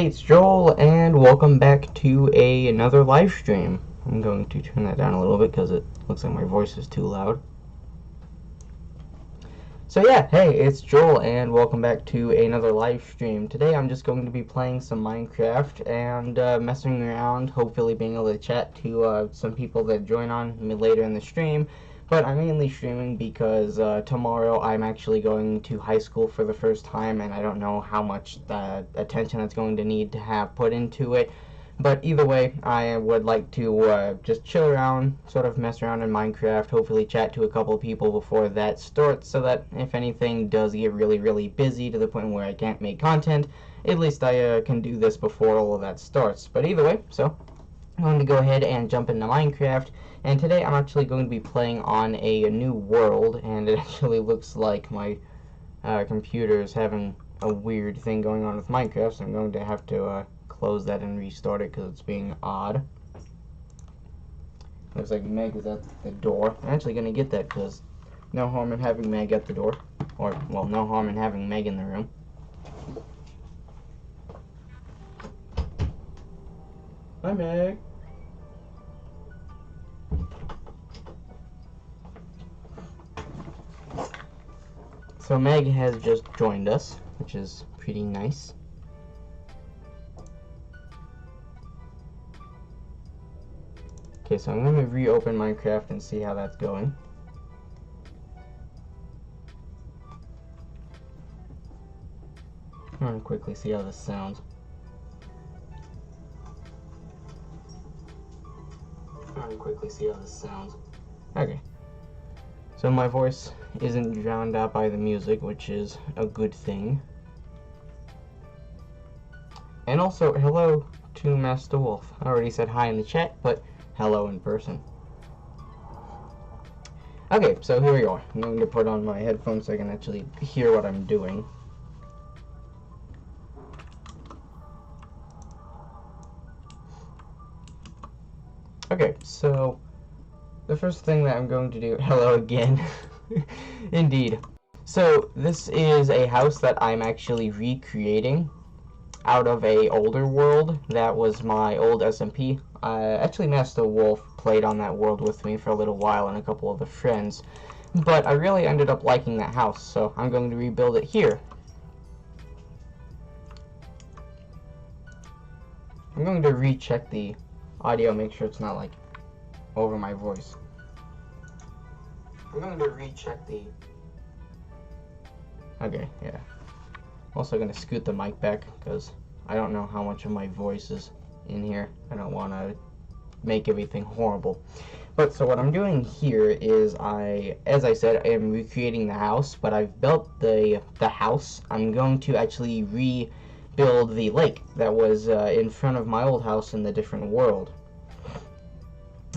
Hey, it's Joel, and welcome back to another live stream. I'm going to turn that down a little bit because it looks like my voice is too loud. So yeah, hey, it's Joel, and welcome back to another live stream. Today I'm just going to be playing some Minecraft and messing around, hopefully being able to chat to some people that join on me later in the stream. But I'm mainly streaming because tomorrow I'm actually going to high school for the first time, and I don't know how much attention it's going to need to have put into it. But either way, I would like to just chill around, sort of mess around in Minecraft, hopefully chat to a couple of people before that starts, so that if anything does get really busy to the point where I can't make content, at least I can do this before all of that starts. But either way, so I'm going to go ahead and jump into Minecraft, and today I'm actually going to be playing on a new world, and it actually looks like my computer is having a weird thing going on with Minecraft, so I'm going to have to close that and restart it because it's being odd. Looks like Meg is at the door. I'm actually going to get that because no harm in having Meg at the door. Or, well, no harm in having Meg in the room. Hi, Meg. So Meg has just joined us, which is pretty nice. Okay, so I'm going to reopen Minecraft and see how that's going. I'm going to quickly see how this sounds. Okay. So my voice isn't drowned out by the music, which is a good thing. And also, hello to Master Wolf. I already said hi in the chat, but hello in person. Okay, so here we are. I'm going to put on my headphones so I can actually hear what I'm doing. Okay, so the first thing that I'm going to do, hello again, indeed. So this is a house that I'm actually recreating out of a older world that was my old SMP. Actually, Master Wolf played on that world with me for a little while and a couple of the friends, but I really ended up liking that house, so I'm going to rebuild it here. I'm going to recheck the audio, make sure it's not like over my voice. I'm going to recheck the... Okay, yeah. Also going to scoot the mic back because I don't know how much of my voice is in here. I don't want to make everything horrible. But so what I'm doing here is as I said, I am recreating the house, but I've built the house. I'm going to actually rebuild the lake that was in front of my old house in the different world.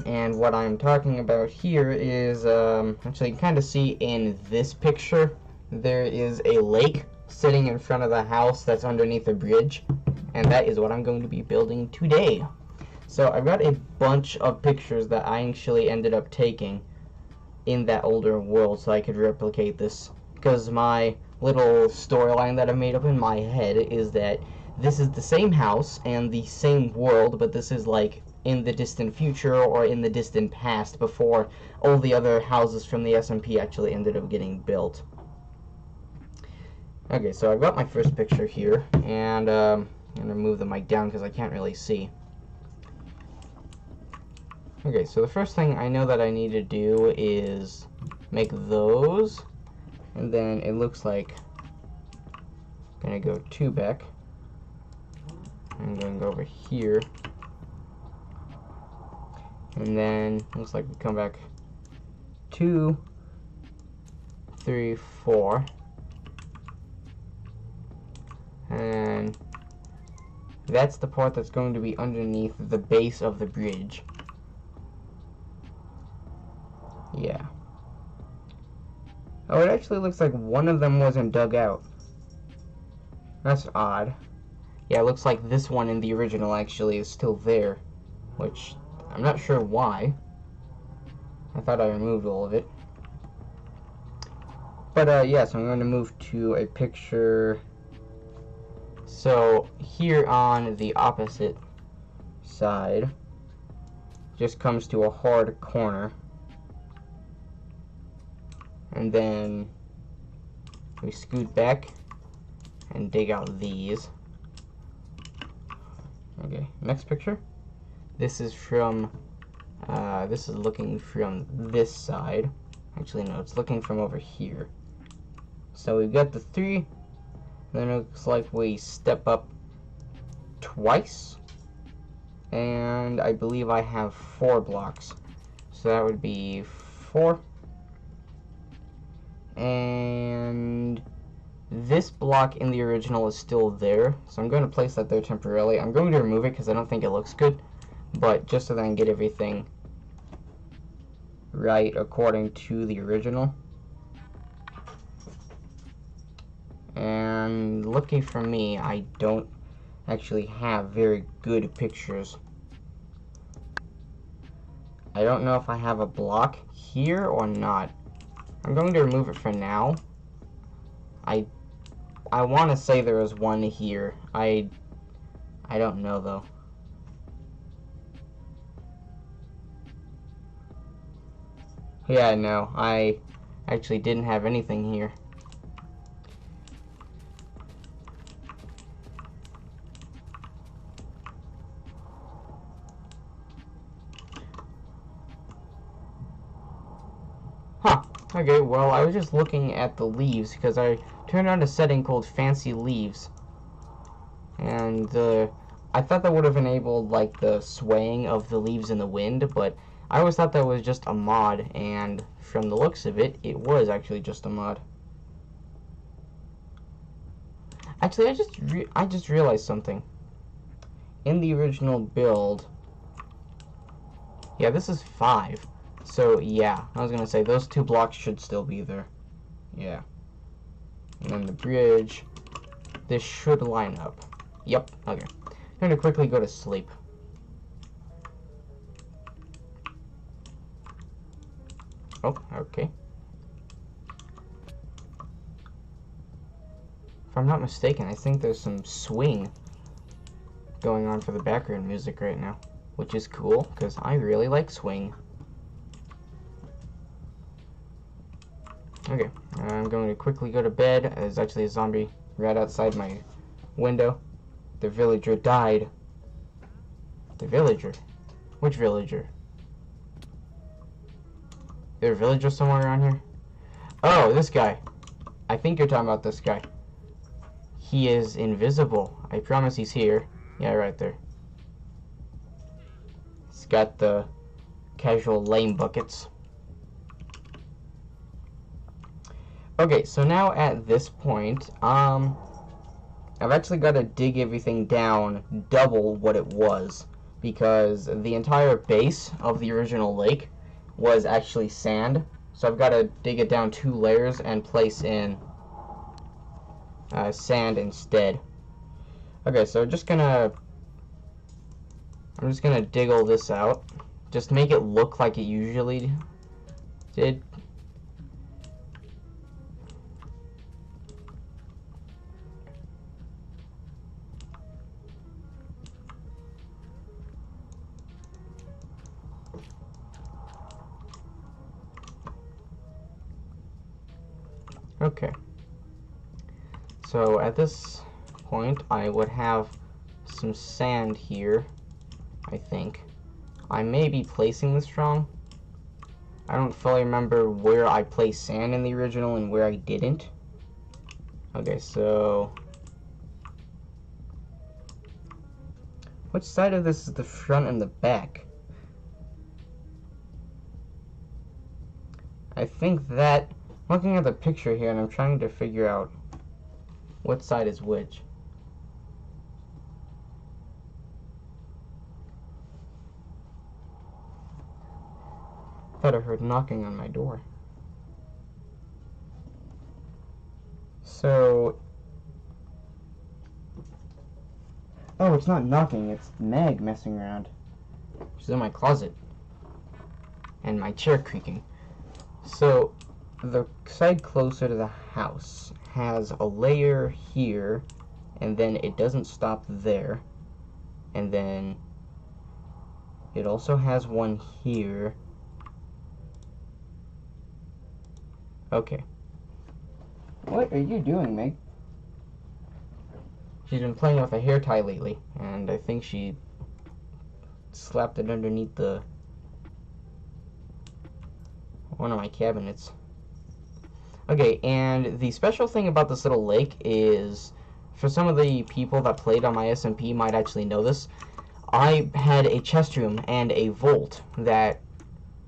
And what I'm talking about here is, actually you can kind of see in this picture, there is a lake sitting in front of the house that's underneath a bridge, and that is what I'm going to be building today. So I've got a bunch of pictures that I actually ended up taking in that older world so I could replicate this, because my little storyline that I've made up in my head is that this is the same house and the same world, but this is like in the distant future or in the distant past before all the other houses from the SMP actually ended up getting built. Okay, so I've got my first picture here, and I'm going to move the mic down because I can't really see. Okay, so the first thing I know that I need to do is make those, and then it looks like I'm going to go 2 back. I'm going to go over here, and then it looks like we come back 2, 3, 4. And that's the part that's going to be underneath the base of the bridge. Yeah. Oh, it actually looks like one of them wasn't dug out. That's odd. Yeah, it looks like this one in the original actually is still there, which I'm not sure why. I thought I removed all of it. But yeah, so I'm going to move to a picture So here on the opposite side just comes to a hard corner, and then we scoot back and dig out these. Okay, next picture. This is from this is looking from this side. Actually, no, it's looking from over here. So we've got the 3, then it looks like we step up twice, and I believe I have 4 blocks. So that would be 4. And this block in the original is still there, so I'm going to place that there temporarily. I'm going to remove it because I don't think it looks good, but just so that I can get everything right according to the original. And lucky for me, I don't actually have very good pictures. I don't know if I have a block here or not. I'm going to remove it for now. I want to say there was one here. I don't know though. Yeah, no, I actually didn't have anything here. Huh. Okay, well, I was just looking at the leaves because I turned on a setting called Fancy Leaves. And I thought that would have enabled, like, the swaying of the leaves in the wind, but I always thought that was just a mod, and from the looks of it, it was actually just a mod. Actually, I just realized something. In the original build, yeah, this is 5. So, yeah, I was gonna say, those 2 blocks should still be there. Yeah. And then the bridge, this should line up. Yep, okay. I'm gonna quickly go to sleep. Oh, okay. If I'm not mistaken, I think there's some swing going on for the background music right now, which is cool, because I really like swing. Okay, I'm going to quickly go to bed. There's actually a zombie right outside my window. The villager died. The villager? Which villager? Is there a villager somewhere around here? Oh, this guy. I think you're talking about this guy. He is invisible. I promise he's here. Yeah, right there. He's got the casual lame buckets. Okay, so now at this point, I've actually got to dig everything down double what it was, because the entire base of the original lake was actually sand, so I've got to dig it down 2 layers and place in sand instead. Okay, so I'm just gonna dig all this out, just make it look like it usually did. Okay, so at this point I would have some sand here, I think. I may be placing this wrong. I don't fully remember where I placed sand in the original and where I didn't. Okay, so which side of this is the front and the back? I think that, looking at the picture here, and I'm trying to figure out what side is which. I thought I heard knocking on my door. So, oh, it's not knocking, it's Meg messing around. She's in my closet. And my chair creaking. So, the side closer to the house has a layer here and then it doesn't stop there, and then it also has one here. Okay. What are you doing, Meg? She's been playing with a hair tie lately, and I think she slapped it underneath one of my cabinets. Okay, and the special thing about this little lake is, for some of the people that played on my SMP might actually know this, I had a chest room and a vault that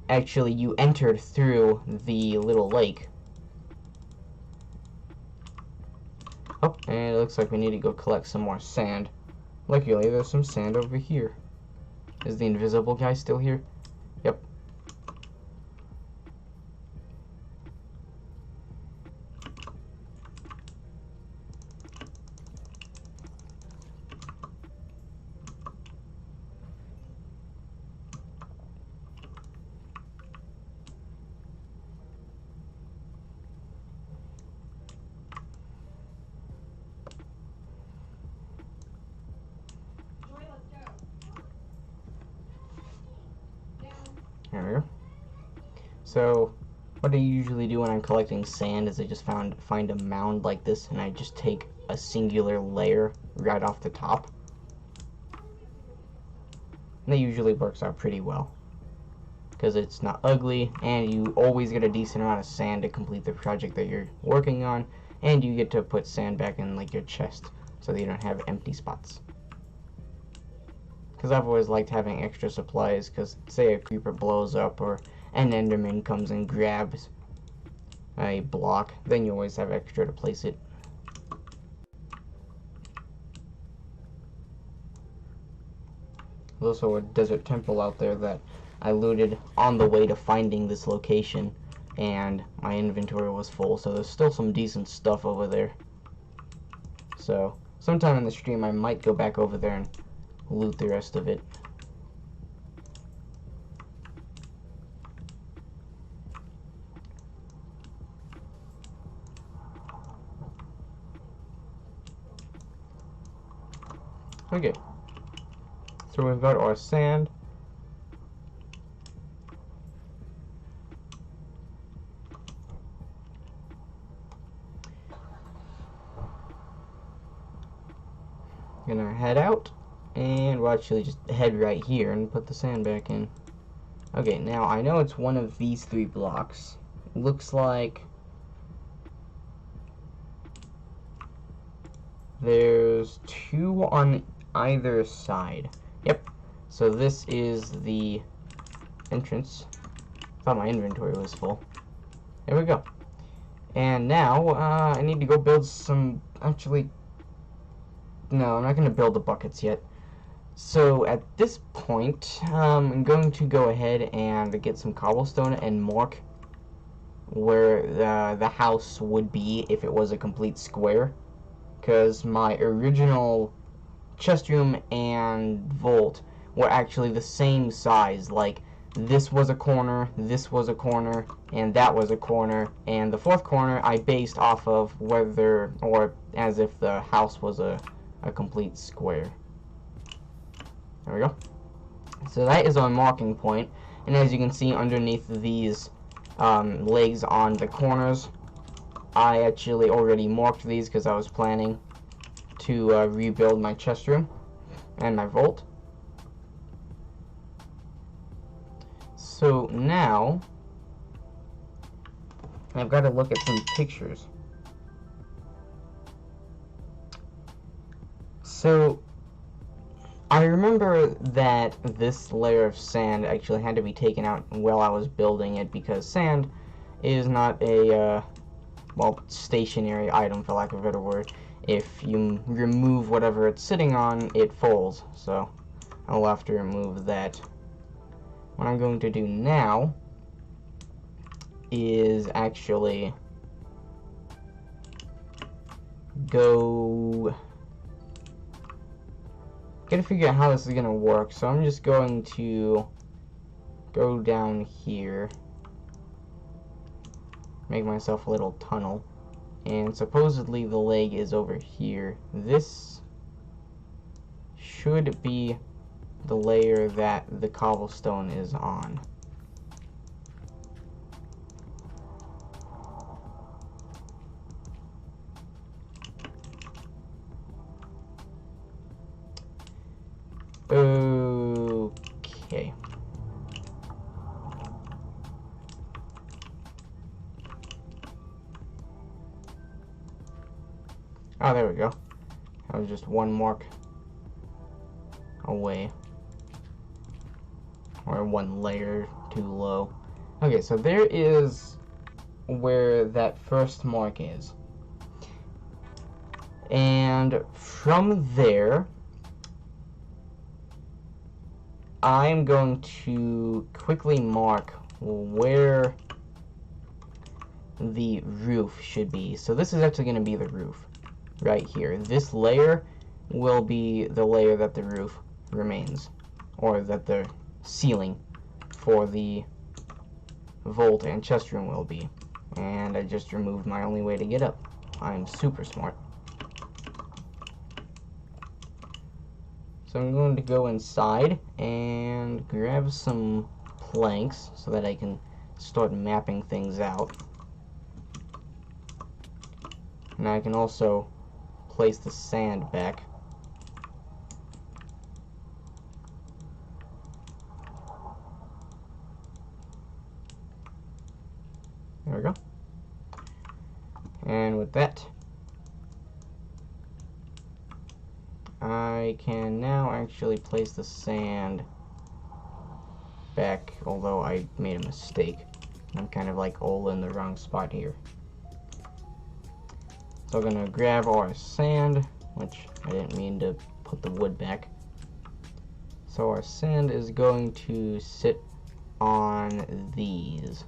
actually you entered through the little lake. Oh, and it looks like we need to go collect some more sand. Luckily, there's some sand over here. Is the invisible guy still here? Yep. There we go. So, what I usually do when I'm collecting sand is I just find a mound like this, and I just take a singular layer right off the top. And that usually works out pretty well, because it's not ugly, and you always get a decent amount of sand to complete the project that you're working on, and you get to put sand back in like your chest, so that you don't have empty spots. Because I've always liked having extra supplies, because say a creeper blows up or an enderman comes and grabs a block, then you always have extra to place it. There's also a desert temple out there that I looted on the way to finding this location, and my inventory was full, so there's still some decent stuff over there. So sometime in the stream I might go back over there and loot the rest of it. Okay, so we've got our sand. Gonna head out, and we'll actually just head right here and put the sand back in. Okay, now I know it's one of these 3 blocks. Looks like there's 2 on either side. Yep. So this is the entrance. Thought my inventory was full. There we go. And now I need to go build some. Actually, no, I'm not going to build the buckets yet. So at this point, I'm going to go ahead and get some cobblestone and mark where the house would be if it was a complete square. Because my original chest room and vault were actually the same size. Like, this was a corner, this was a corner, and that was a corner, and the 4th corner I based off of whether, or as if the house was a complete square. There we go. So that is our marking point, and as you can see underneath these legs on the corners, I actually already marked these because I was planning to rebuild my chest room and my vault. So now I've got to look at some pictures. So I remember that this layer of sand actually had to be taken out while I was building it, because sand is not a well, stationary item, for lack of a better word. If you remove whatever it's sitting on, it falls. So I'll have to remove that. What I'm going to do now is actually gotta figure out how this is gonna work. So I'm just going to go down here, make myself a little tunnel. and supposedly the leg is over here. This should be the layer that the cobblestone is on. Okay. Oh, there we go. That was just one mark away. Or one layer too low. Okay, so there is where that first mark is. And from there, I'm going to quickly mark where the roof should be. So this is actually going to be the roof right here. This layer will be the layer that the roof remains, or that the ceiling for the vault and chest room will be. And I just removed my only way to get up. I'm super smart. So I'm going to go inside and grab some planks so that I can start mapping things out. And I can also place the sand back. There we go. And with that, I can now actually place the sand back, although I made a mistake. I'm kind of like all in the wrong spot here. So I'm gonna grab our sand, which I didn't mean to put the wood back. So our sand is going to sit on these.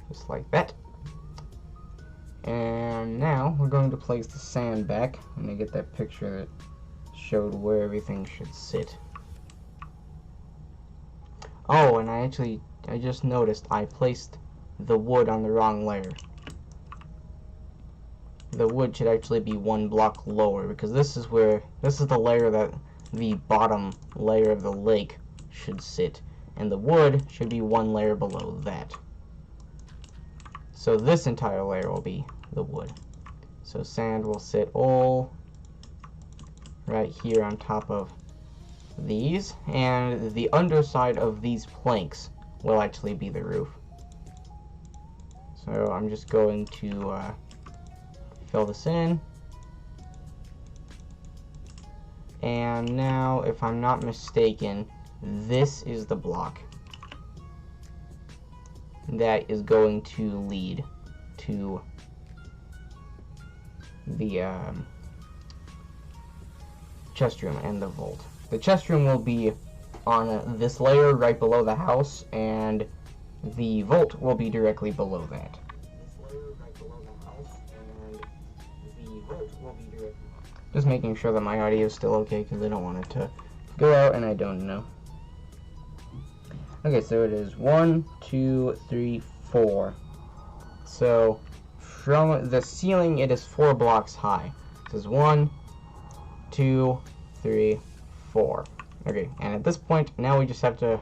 Just like that. And now we're going to place the sand back. I'm going to get that picture that showed where everything should sit. Oh, and I just noticed I placed the wood on the wrong layer. The wood should actually be one block lower, because this is the layer that the bottom layer of the lake should sit, and the wood should be one layer below that. So this entire layer will be the wood. So sand will sit all right here on top of these, and the underside of these planks will actually be the roof. So I'm just going to fill this in. And now, if I'm not mistaken, this is the block that is going to lead to the chest room and the vault. The chest room will be on this layer right below the house, and the vault will be directly below that. This layer right below the house, and the vault will be directly. Just making sure that my audio is still okay, because I don't want it to go out and I don't know. Okay, so it is 1, 2, 3, 4. So from the ceiling, it is 4 blocks high. This is 1, 2, 3, 4. Okay, and at this point, now we just have to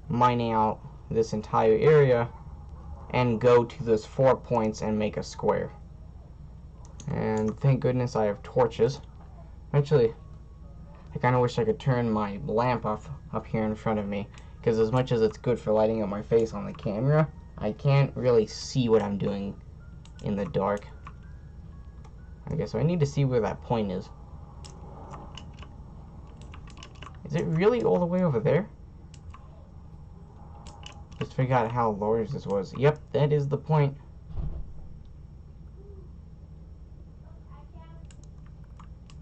mine out this entire area and go to those 4 points and make a square. And thank goodness I have torches. Actually, I kind of wish I could turn my lamp off up here in front of me, because as much as it's good for lighting up my face on the camera, I can't really see what I'm doing in the dark. Okay, so I need to see where that point is. Is it really all the way over there? Just forgot how large this was. Yep, that is the point.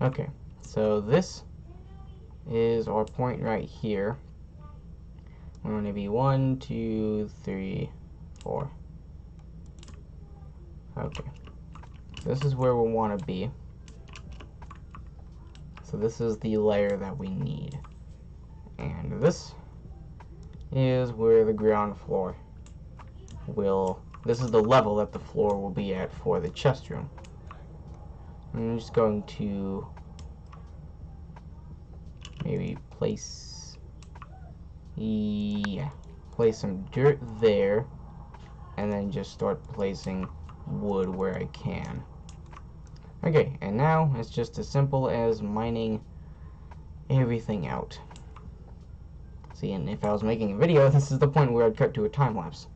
Okay, so this is our point right here. We're going to be 1, 2, 3, 4. Okay, this is where we want to be. So this is the layer that we need. And this is where the ground floor will this is the level that the floor will be at for the chest room. I'm just going to maybe place some dirt there, and then just start placing wood where I can. Okay, and now it's just as simple as mining everything out. See, and if I was making a video, this is the point where I'd cut to a time lapse.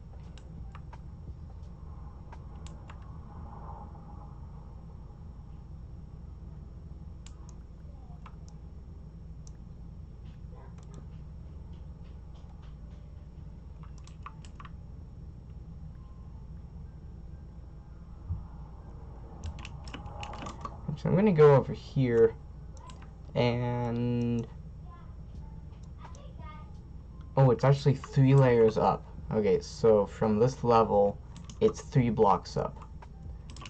So I'm going to go over here and... oh, it's actually 3 layers up. Okay, so from this level, it's 3 blocks up.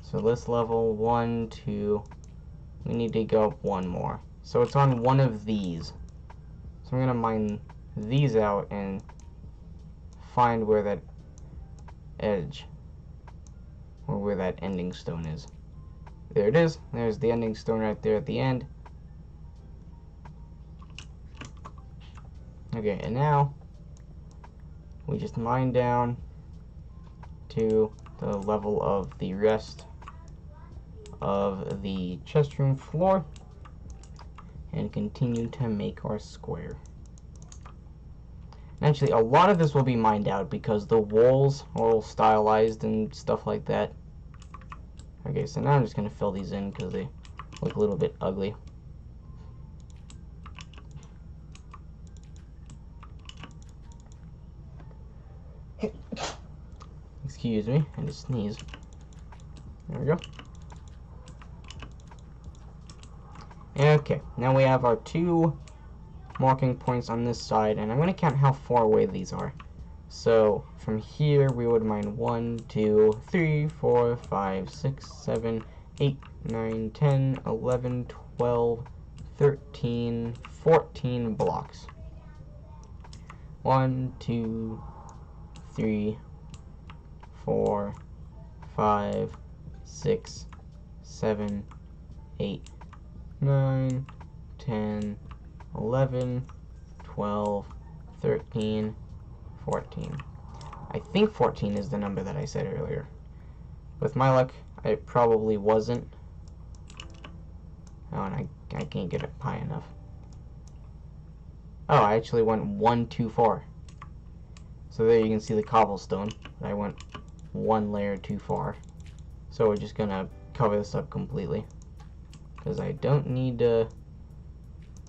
So this level, 1, 2, we need to go up 1 more. So it's on one of these. So I'm going to mine these out and find where that edge, or where that ending stone is. There it is. There's the ending stone right there at the end. Okay, and now we just mine down to the level of the rest of the chest room floor and continue to make our square. And actually, a lot of this will be mined out because the walls are all stylized and stuff like that. Okay, so now I'm just going to fill these in because they look a little bit ugly. Excuse me, I just sneezed. There we go. Okay, now we have our 2 marking points on this side, and I'm going to count how far away these are. So from here we would mine 1, 2, 3, 4, 5, 6, 7, 8, 9, 10, 11, 12, 13, 14 blocks. 1, 2, 3, 4, 5, 6, 7, 8, 9, 10, 11, 12, 13, 14. I think 14 is the number that I said earlier. With my luck, it probably wasn't. Oh, and I can't get it high enough. Oh, I actually went 1 too far. So there you can see the cobblestone. I went 1 layer too far. So we're just gonna cover this up completely, because I don't need to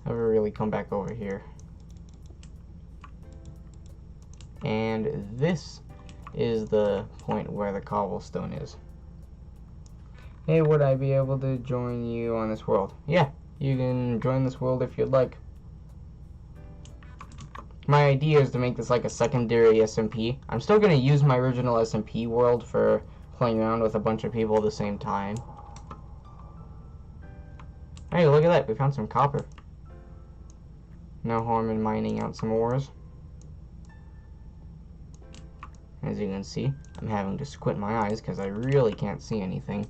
ever really come back over here. And this is the point where the cobblestone is. Hey, would I be able to join you on this world? Yeah, you can join this world if you'd like. My idea is to make this like a secondary SMP. I'm still going to use my original SMP world for playing around with a bunch of people at the same time. Hey, look at that. We found some copper. No harm in mining out some ores. As you can see, I'm having to squint my eyes because I really can't see anything.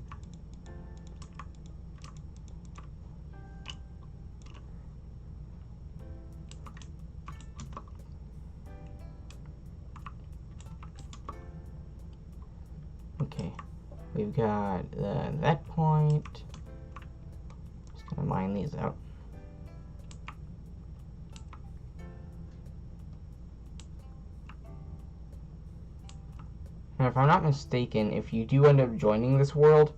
Okay, we've got that point. Just gonna mine these out. Now, if I'm not mistaken, if you do end up joining this world,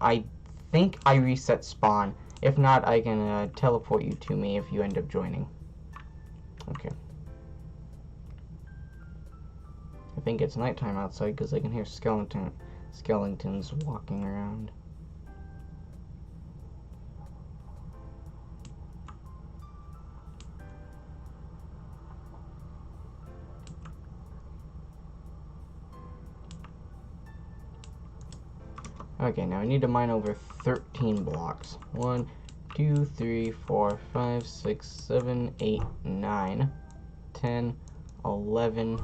I think I reset spawn. If not, I can teleport you to me if you end up joining. Okay. I think it's nighttime outside because I can hear skeletons walking around. Okay, now I need to mine over 13 blocks. 1, 2, 3, 4, 5, 6, 7, 8, 9, 10, 11,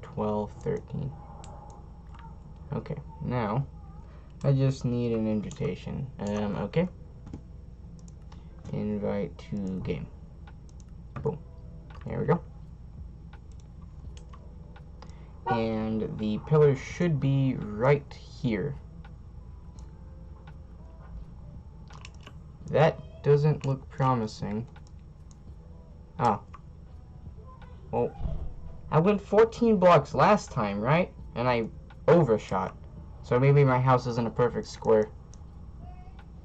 12, 13. Okay, now I just need an invitation. Okay. Invite to game. Boom. There we go. And the pillar should be right here. That doesn't look promising. Oh. Well, I went 14 blocks last time, right? And I overshot. So maybe my house isn't a perfect square.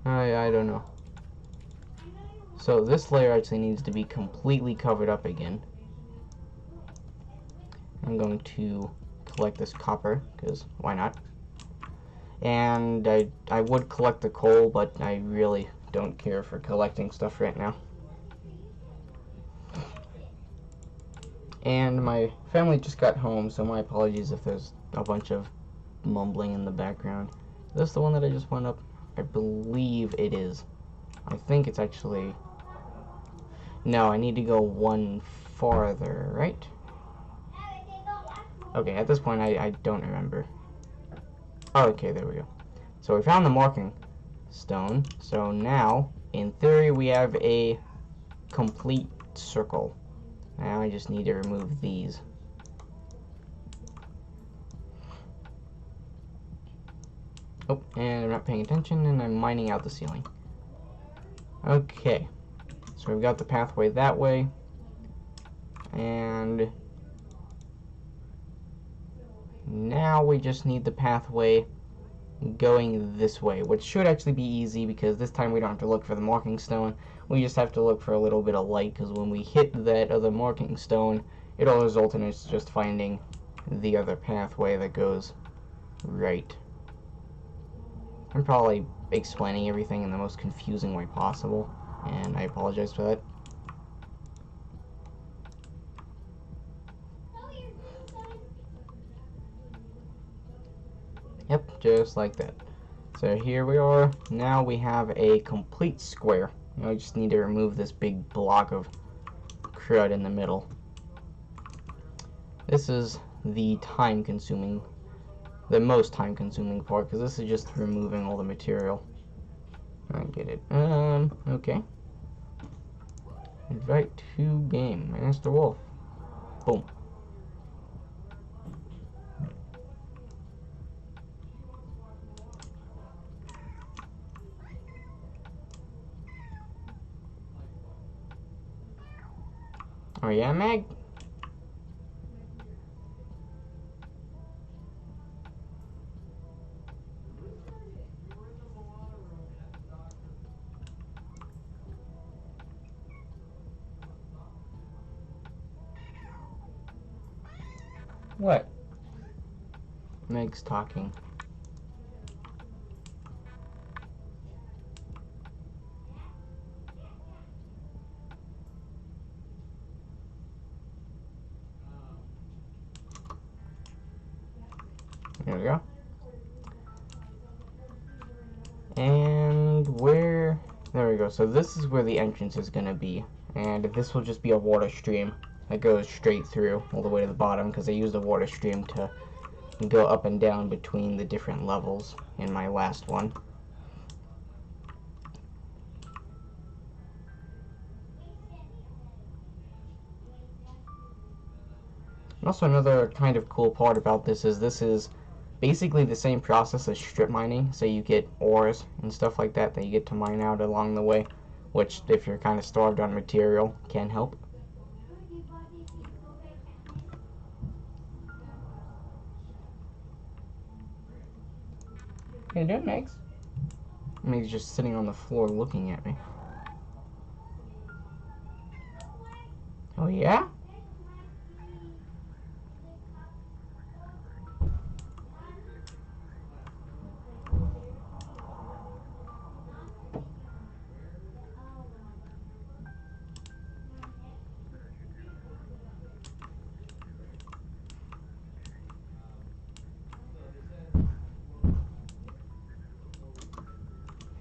I don't know. So this layer actually needs to be completely covered up again. I'm going to collect this copper, because why not? And I would collect the coal, but I really don't care for collecting stuff right now. And my family just got home, so my apologies if there's a bunch of mumbling in the background. Is this the one that I just went up? I believe it is. I think it's actually... No, I need to go one farther, right? Okay, at this point I don't remember. Oh, okay, there we go. So we found the marking stone. So now, in theory, we have a complete circle. Now I just need to remove these. Oh, and I'm not paying attention, and I'm mining out the ceiling. Okay, so we've got the pathway that way, and now we just need the pathway going this way, which should actually be easy because this time we don't have to look for the marking stone. We just have to look for a little bit of light, because when we hit that other marking stone, it'll result in us just finding the other pathway that goes right. I'm probably explaining everything in the most confusing way possible, and I apologize for that. Yep, just like that. So here we are. Now we have a complete square. Now we just need to remove this big block of crud in the middle. This is the most time-consuming part, because this is just removing all the material. I get it. Okay. Invite to game, Master Wolf. Boom. Oh yeah, Meg? What? Meg's talking. There we go. And where... There we go. So this is where the entrance is going to be. And this will just be a water stream that goes straight through all the way to the bottom, because I used the water stream to go up and down between the different levels in my last one. And also another kind of cool part about this is basically the same process as strip mining. So you get ores and stuff like that you get to mine out along the way, which if you're kind of starved on material can help. How you doing, Max? Meg's just sitting on the floor looking at me. Oh yeah?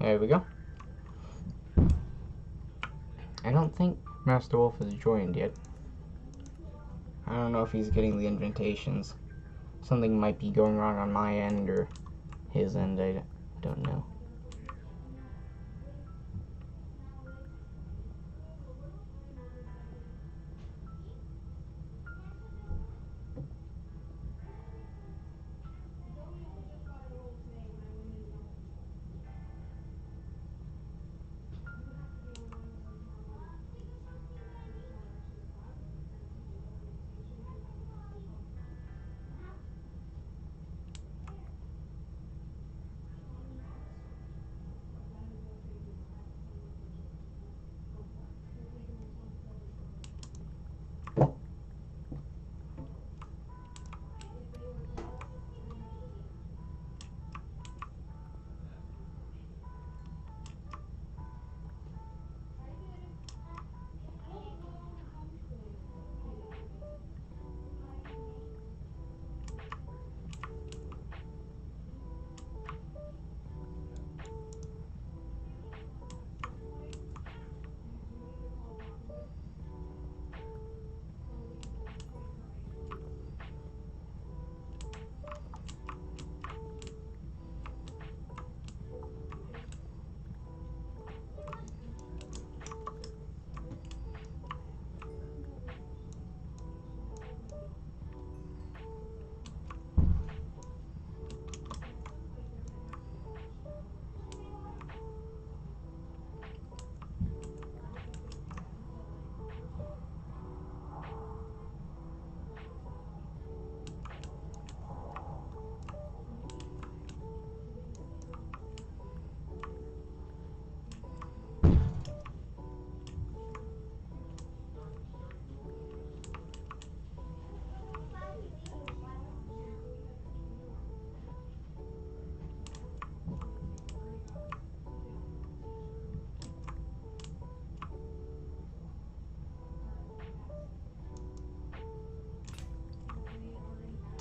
There we go. I don't think Master Wolf has joined yet. I don't know if he's getting the invitations. something might be going wrong on my end or his end, I don't know.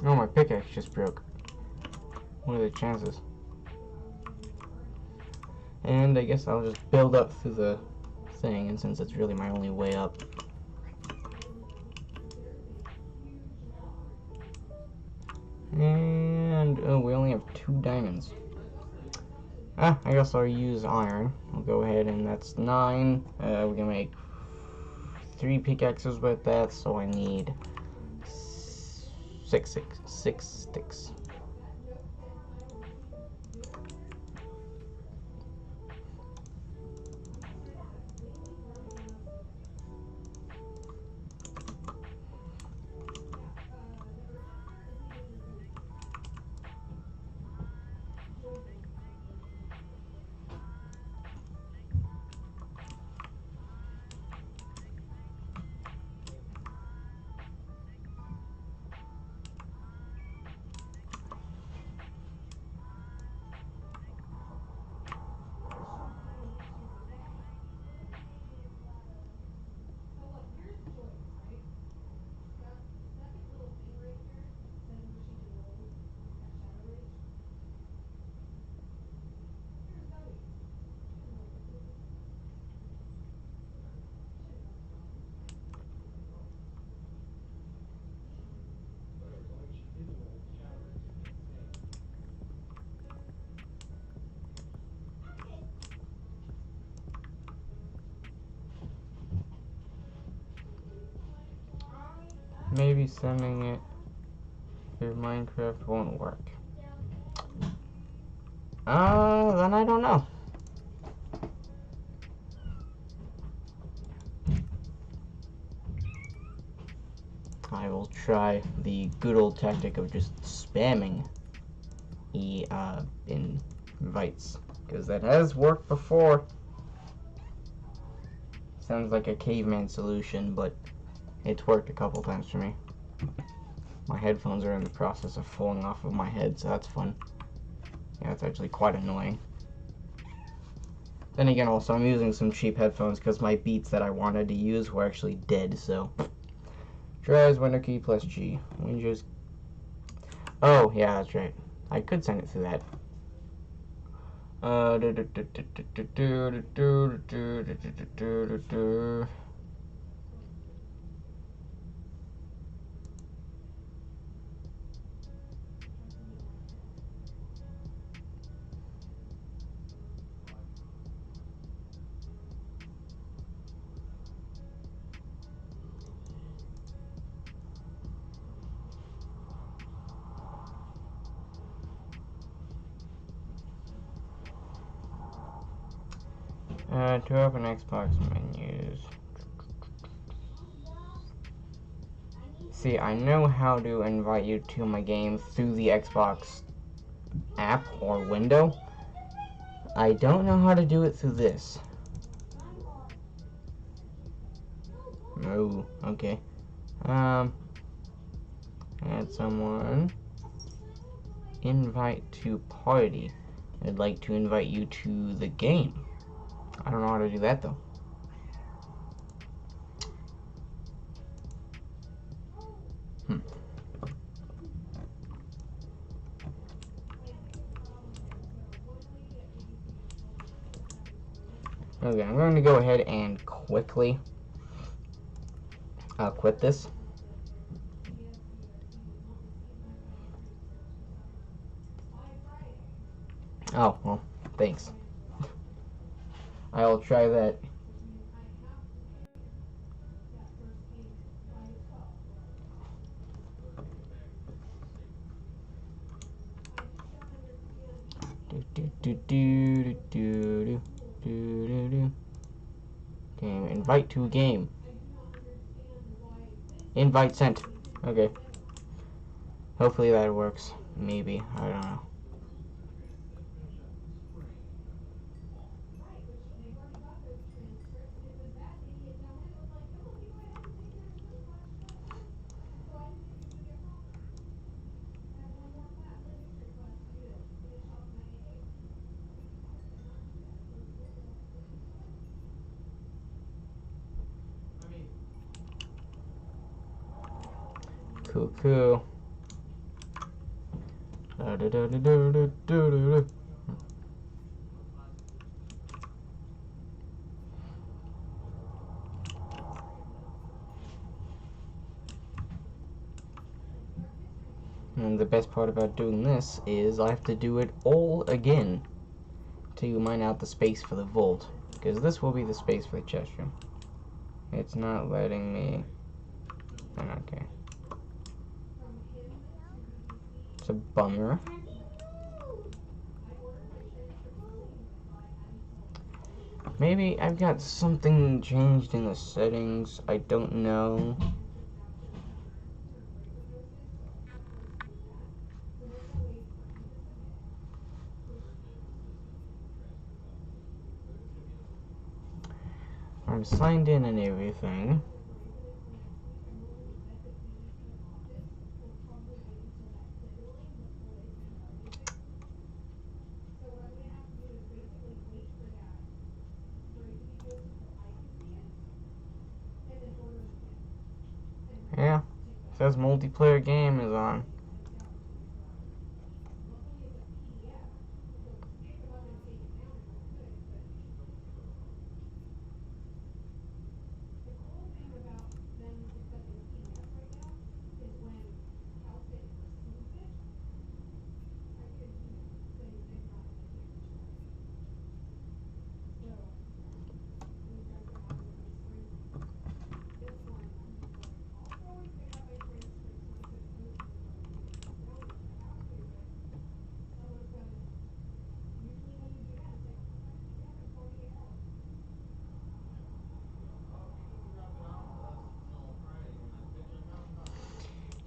Oh, my pickaxe just broke. What are the chances? And I guess I'll just build up through the thing, and since it's really my only way up. And oh, we only have 2 diamonds. I guess I'll use iron. I'll go ahead, and that's 9. We can make 3 pickaxes with that, so I need 6 sticks. Maybe sending it through Minecraft won't work. Then I don't know. I will try the good old tactic of just spamming invites, because that has worked before. Sounds like a caveman solution, but it's worked a couple times for me. My headphones are in the process of falling off of my head, so that's fun. Yeah, it's actually quite annoying. Then again, also, I'm using some cheap headphones because my beats that I wanted to use were actually dead, so. Tries Window key plus G. Windows. Oh, yeah, that's right. I could send it through that. To open Xbox menus. See, I know how to invite you to my game through the Xbox app or window. I don't know how to do it through this. Oh, okay. Add someone. Invite to party. I'd like to invite you to the game. I don't know how to do that though. Okay, I'm going to go ahead and quickly quit this. Oh, well, thanks. I'll try that. Game. Invite to game. Invite sent. Okay. Hopefully that works. Maybe. I don't know. Cool, cool. And the best part about doing this is I have to do it all again to mine out the space for the vault, because this will be the space for the chest room. It's not letting me. Okay. It's a bummer. Maybe I've got something changed in the settings. I don't know. I'm signed in and everything. Yeah, it says multiplayer game is on.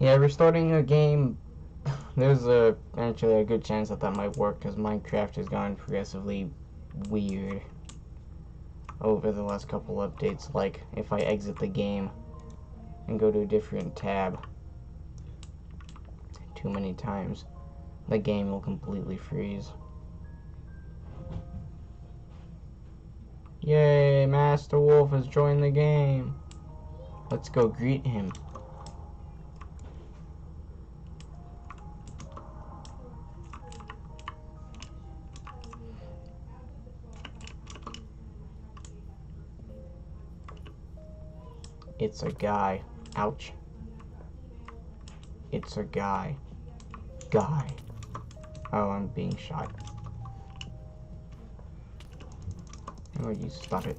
Yeah, restarting a game, there's actually a good chance that that might work, because Minecraft has gone progressively weird over the last couple updates. Like, if I exit the game and go to a different tab too many times, the game will completely freeze. Yay, Master Wolf has joined the game. Let's go greet him. It's a guy. Ouch. It's a guy. Guy. Oh, I'm being shot. Oh, you stop it.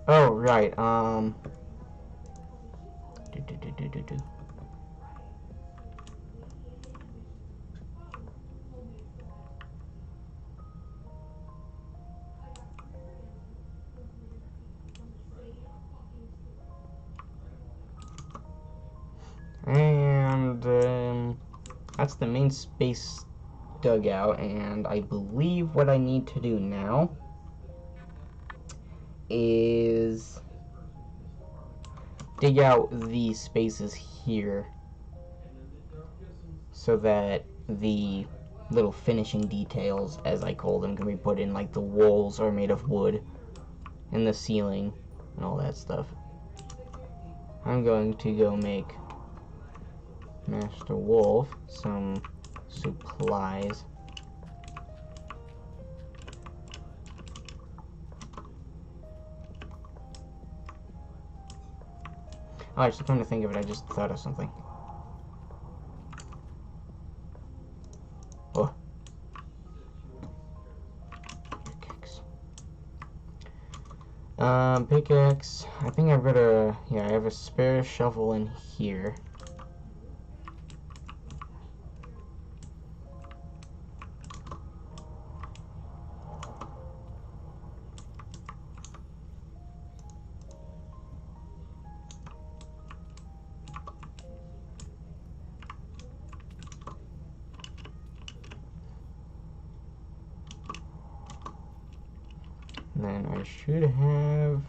Oh, right, do. And, that's the main space dugout, and I believe what I need to do now is dig out these spaces here so that the little finishing details, as I call them, can be put in, like the walls are made of wood and the ceiling and all that stuff. I'm going to go make Master Wolf some supplies. Oh, actually, come to think of it, I just thought of something. Oh. Pickaxe. I think I've got I have a spare shovel in here. And then I should have,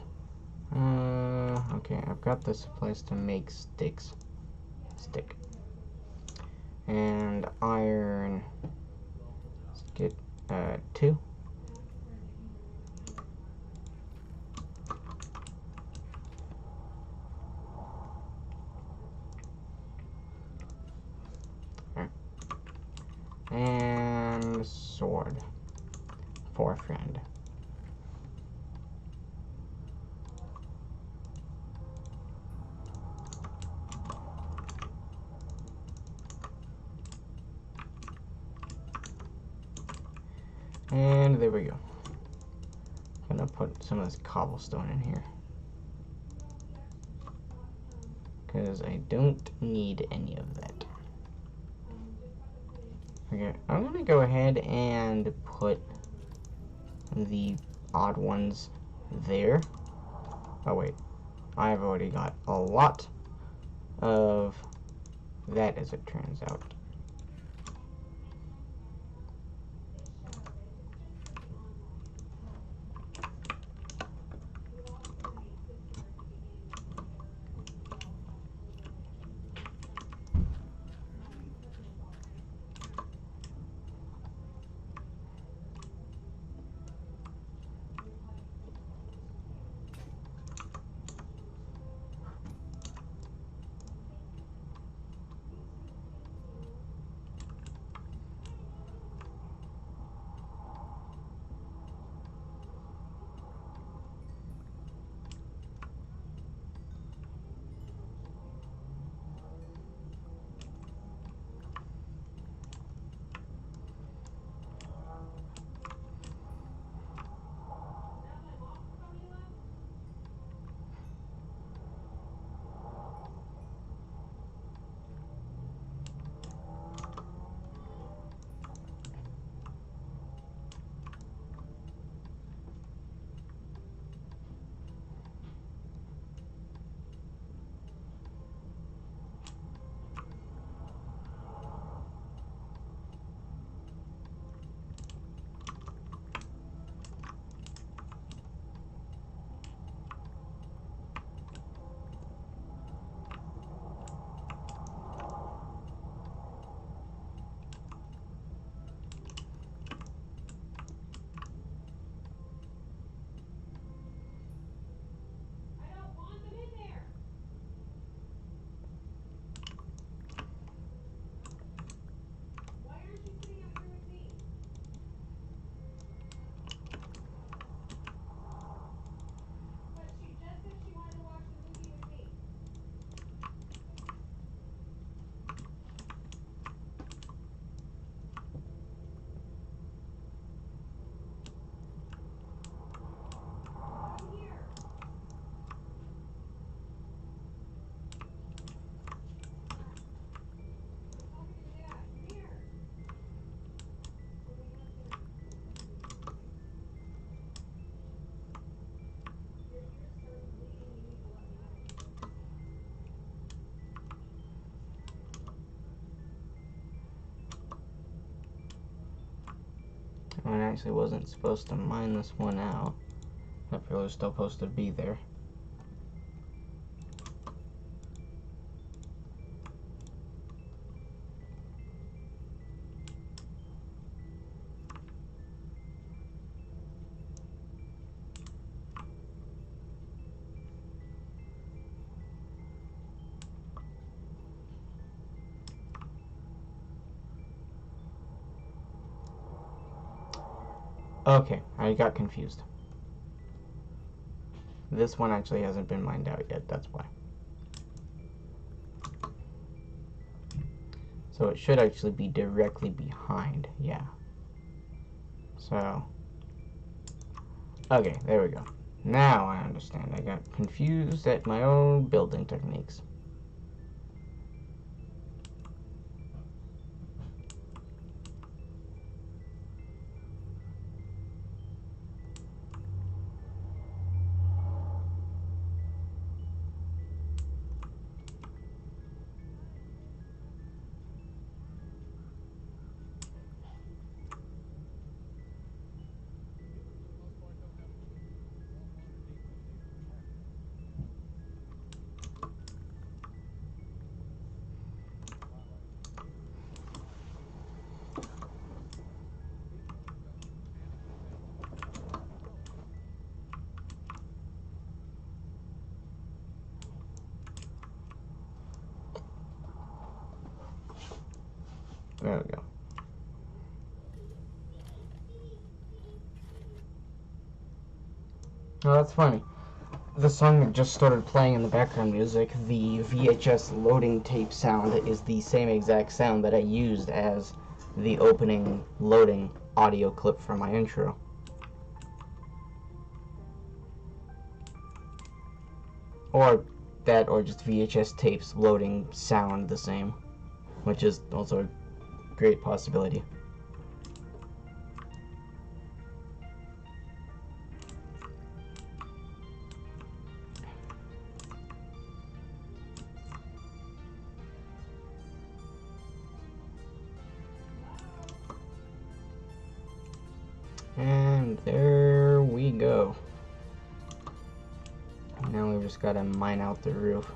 okay, I've got the supplies to make stick. And iron, let's get, 2. And sword for a friend. And there we go. I'm gonna put some of this cobblestone in here, because I don't need any of that. Okay, I'm gonna go ahead and put the odd ones there. Oh wait, I've already got a lot of that, as it turns out. I actually wasn't supposed to mine this one out. That pillar was still supposed to be there. Okay, I got confused. This one actually hasn't been mined out yet, that's why. So it should actually be directly behind, yeah. So, okay, there we go. Now I understand. I got confused at my own building techniques. There we go. Oh, that's funny. The song that just started playing in the background music, the VHS loading tape sound, is the same exact sound that I used as the opening loading audio clip for my intro. Or that, or just VHS tapes loading sound the same, which is also a great possibility. And there we go. Now we've just got to mine out the roof.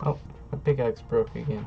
Oh, the pickaxe broke again.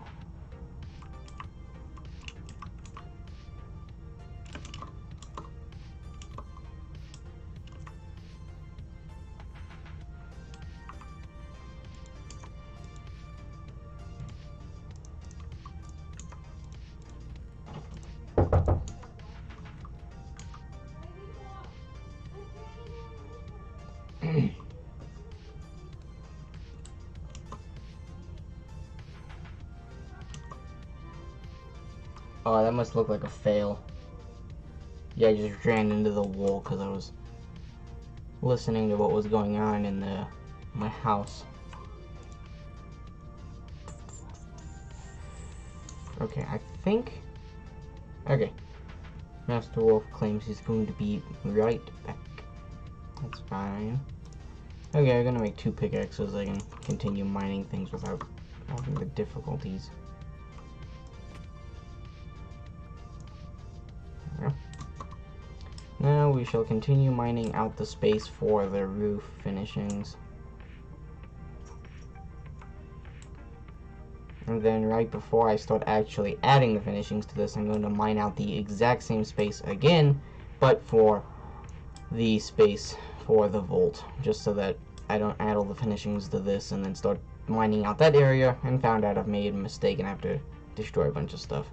Oh, that must look like a fail. Yeah, I just ran into the wall because I was listening to what was going on in my house. Okay, I think... Okay. Master Wolf claims he's going to be right back. That's fine. Okay, I'm gonna make 2 pickaxes so I can continue mining things without having the difficulties. There. Now we shall continue mining out the space for the roof finishings. And then right before I start actually adding the finishings to this, I'm going to mine out the exact same space again, but for the space for the vault, just so that I don't add all the finishings to this and then start mining out that area and found out I've made a mistake and have to destroy a bunch of stuff.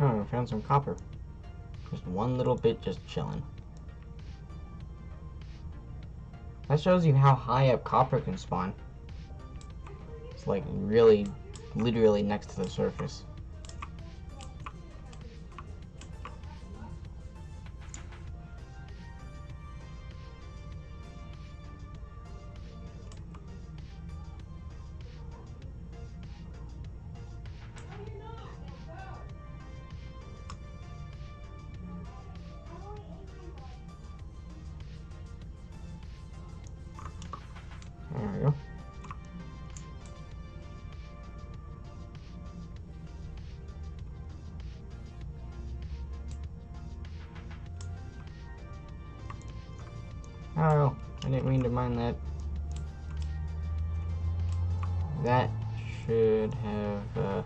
Oh, I found some copper. Just one little bit just chilling. That shows you how high up copper can spawn. It's like really, literally next to the surface. There we go. Oh, I didn't mean to mine that. That should have,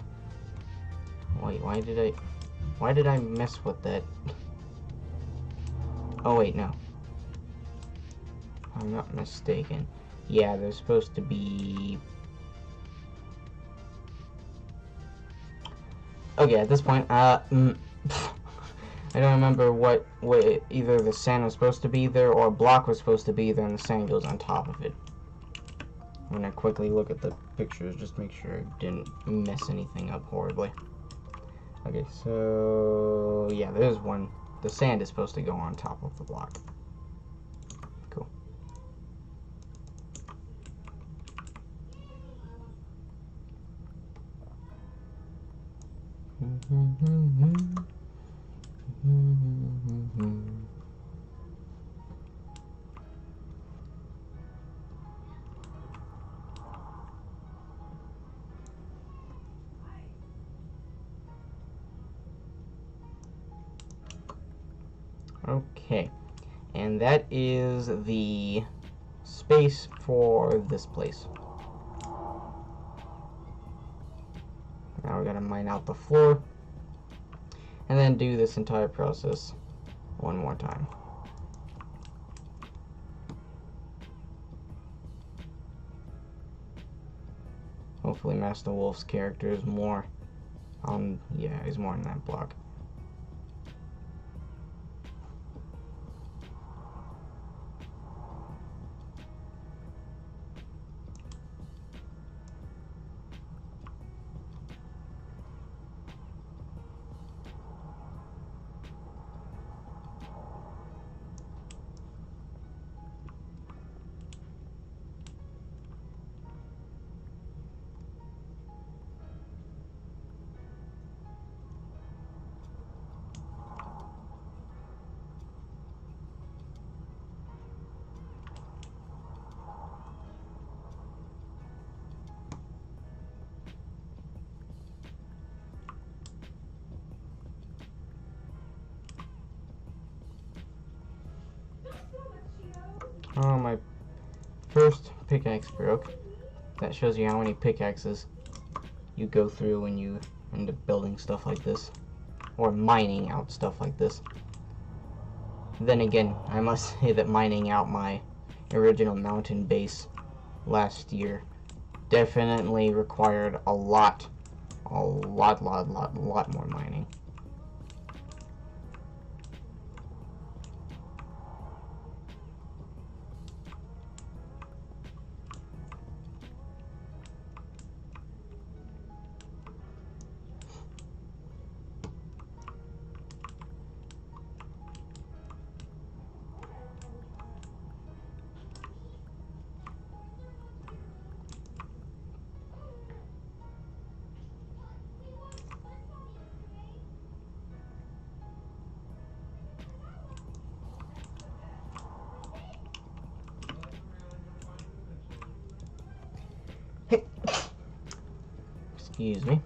wait, why did I mess with that? Oh wait, no. I'm not mistaken. Yeah, they're supposed to be... Okay, at this point, I don't remember what either the sand was supposed to be there or a block was supposed to be there and the sand goes on top of it. I'm gonna quickly look at the pictures, just make sure I didn't mess anything up horribly. Okay, so yeah, there's one. The sand is supposed to go on top of the block. Cool. Okay, and that is the space for this place. Now we're gonna mine out the floor and then do this entire process one more time. Hopefully Master Wolf's character is more on, yeah, he's more in that block. Oh, my first pickaxe broke. That shows you how many pickaxes you go through when you end up building stuff like this. Or mining out stuff like this. Then again, I must say that mining out my original mountain base last year definitely required a lot more mining. Excuse me.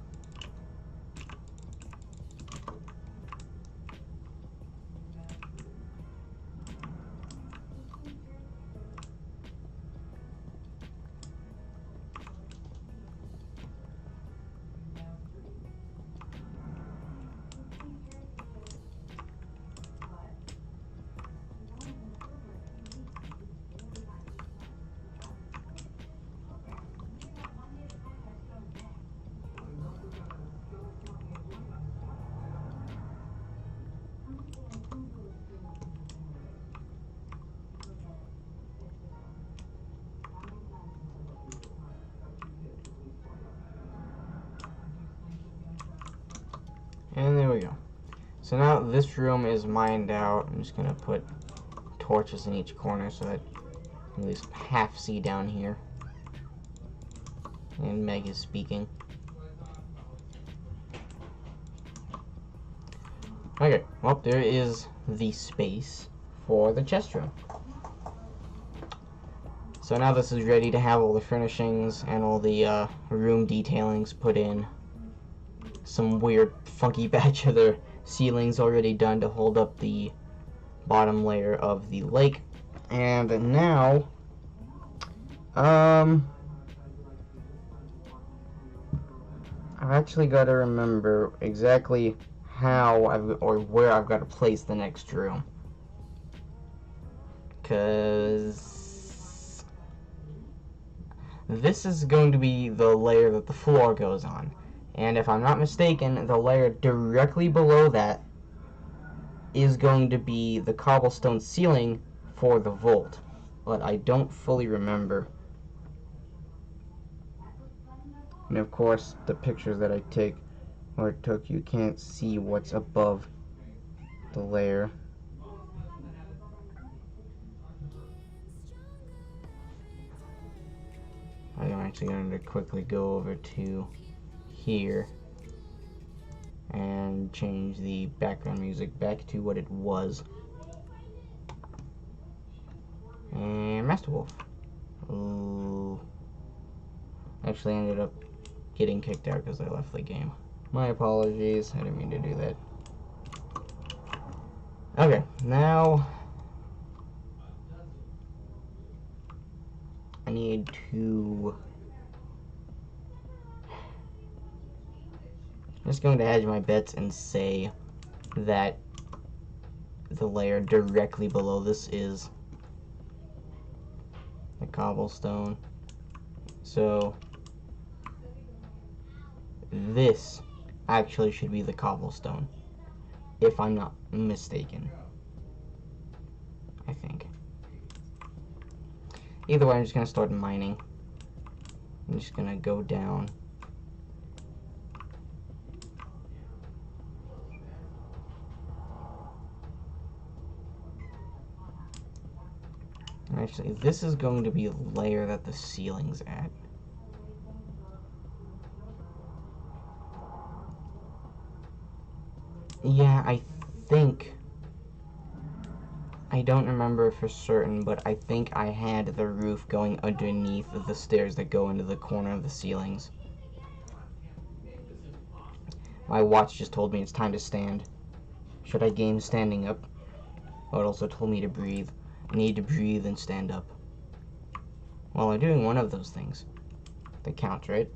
And there we go. So now this room is mined out. I'm just gonna put torches in each corner so that at least half see down here. And Meg is speaking. Okay, well, there is the space for the chest room. So now this is ready to have all the furnishings and all the room detailings put in. Some weird funky batch of the ceilings already done to hold up the bottom layer of the lake. And now, I've actually got to remember exactly how or where I've got to place the next room. Because this is going to be the layer that the floor goes on. And if I'm not mistaken, the layer directly below that is going to be the cobblestone ceiling for the vault. But I don't fully remember. And of course, the pictures that I took, you can't see what's above the layer. I'm actually going to quickly go over to here and change the background music back to what it was. And Master Wolf. Ooh. Actually ended up getting kicked out because I left the game. My apologies, I didn't mean to do that. Okay, now I need to... I'm just going to hedge my bets and say that the layer directly below this is the cobblestone. So this actually should be the cobblestone, if I'm not mistaken. I think. Either way, I'm just going to start mining. I'm just going to go down. Actually, this is going to be a layer that the ceiling's at. Yeah, I think... I don't remember for certain, but I think I had the roof going underneath the stairs that go into the corner of the ceilings. My watch just told me it's time to stand. Should I game standing up? Oh, it also told me to breathe. I need to breathe and stand up. Well, I'm doing one of those things. That counts, right?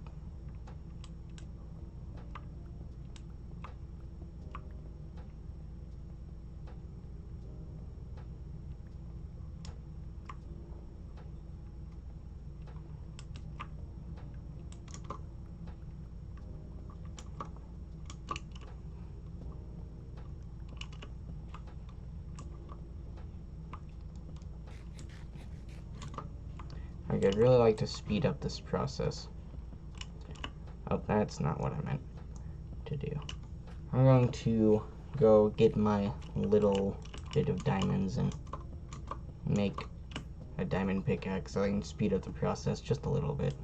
I'd really like to speed up this process. Oh, that's not what I meant to do. I'm going to go get my little bit of diamonds and make a diamond pickaxe so I can speed up the process just a little bit.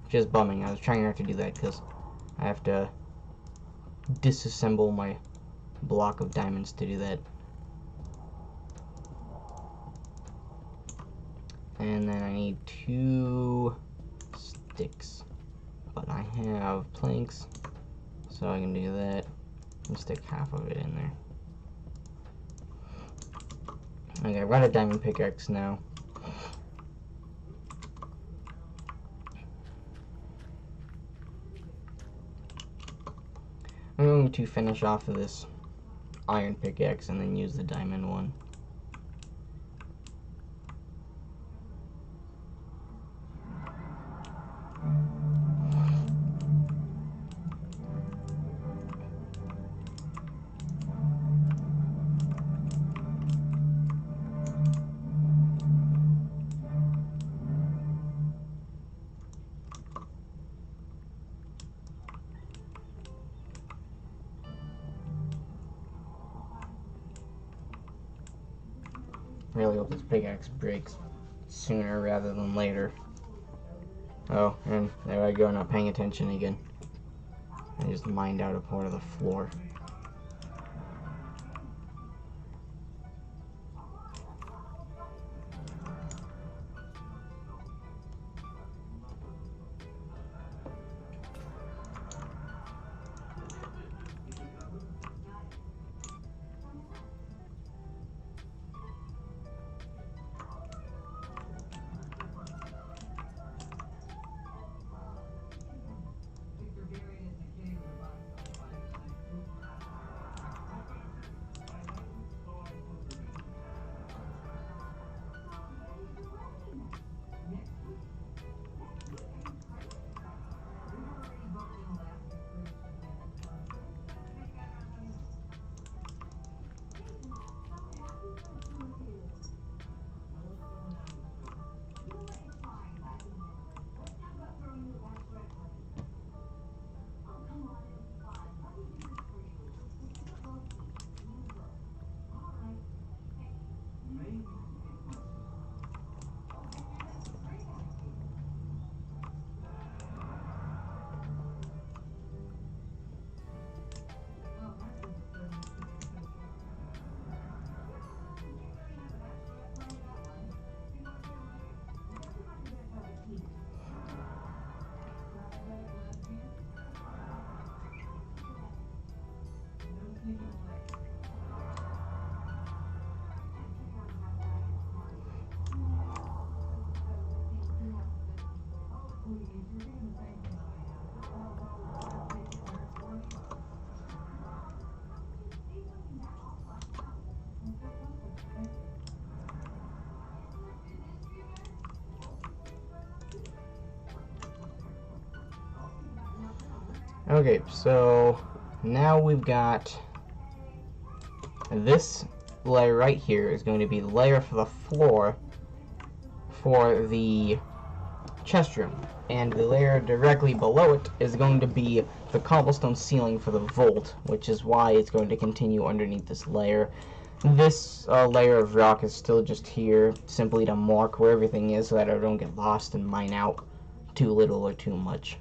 Which is bumming. I was trying not to do that because I have to disassemble my block of diamonds to do that. And then I need 2 sticks. But I have planks, so I can do that and stick half of it in there. Okay, I've got a diamond pickaxe now. I'm going to finish off this iron pickaxe and then use the diamond one. really hope this pickaxe breaks sooner rather than later. Oh, and there I go, not paying attention again. I just mined out a part of the floor. Okay, so now we've got this layer right here is going to be the layer for the floor for the chest room, and the layer directly below it is going to be the cobblestone ceiling for the vault, which is why it's going to continue underneath this layer. This layer of rock is still just here simply to mark where everything is so that I don't get lost and mine out too little or too much.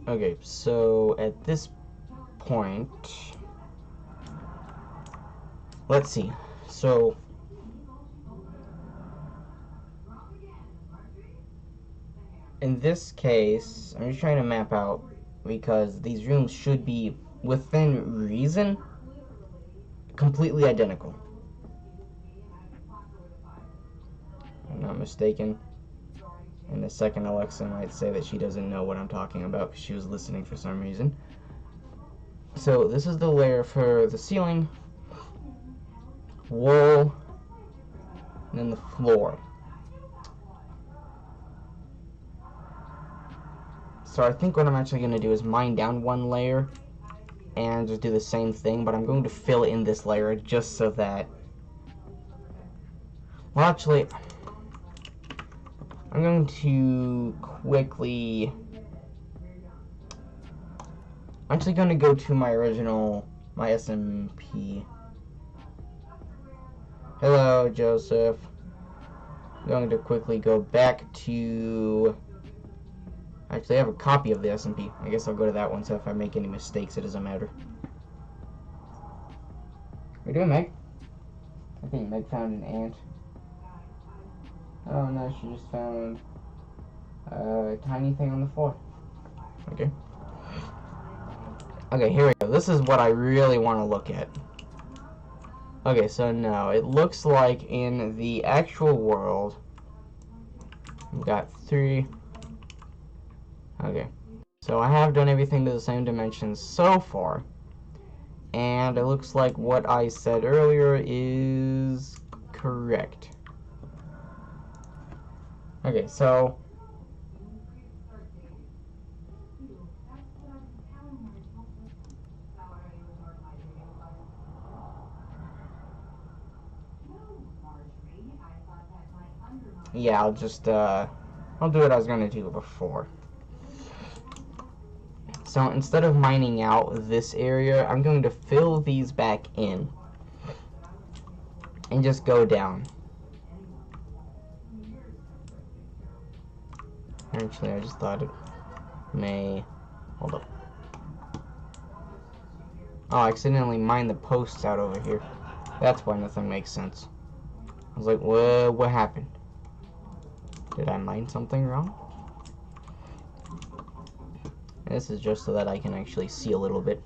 Okay, so at this point, let's see. So in this case, I'm just trying to map out because these rooms should be within reason completely identical. If I'm not mistaken. In a second, Alexa might say that she doesn't know what I'm talking about because she was listening for some reason. So this is the layer for the ceiling, wall, and then the floor. So I think what I'm actually going to do is mine down one layer and just do the same thing, but I'm going to fill in this layer just so that... Well, actually, I'm going to quickly... I'm actually going to go to my original, my SMP. Hello, Joseph. I'm going to quickly go back to... Actually, I have a copy of the SMP. I guess I'll go to that one, so if I make any mistakes, it doesn't matter. What are you doing, Meg? I think Meg found an ant. Oh no, she just found a tiny thing on the floor. Okay. Okay, here we go. This is what I really want to look at. Okay, so now it looks like in the actual world, we've got 3. Okay, so I have done everything to the same dimensions so far, and it looks like what I said earlier is correct. Okay, so yeah, I'll do what I was gonna do before. So instead of mining out this area, I'm going to fill these back in and just go down. Actually, I just thought it may... Hold up. Oh, I accidentally mined the posts out over here. That's why nothing makes sense. I was like, what happened? Did I mine something wrong? This is just so that I can actually see a little bit.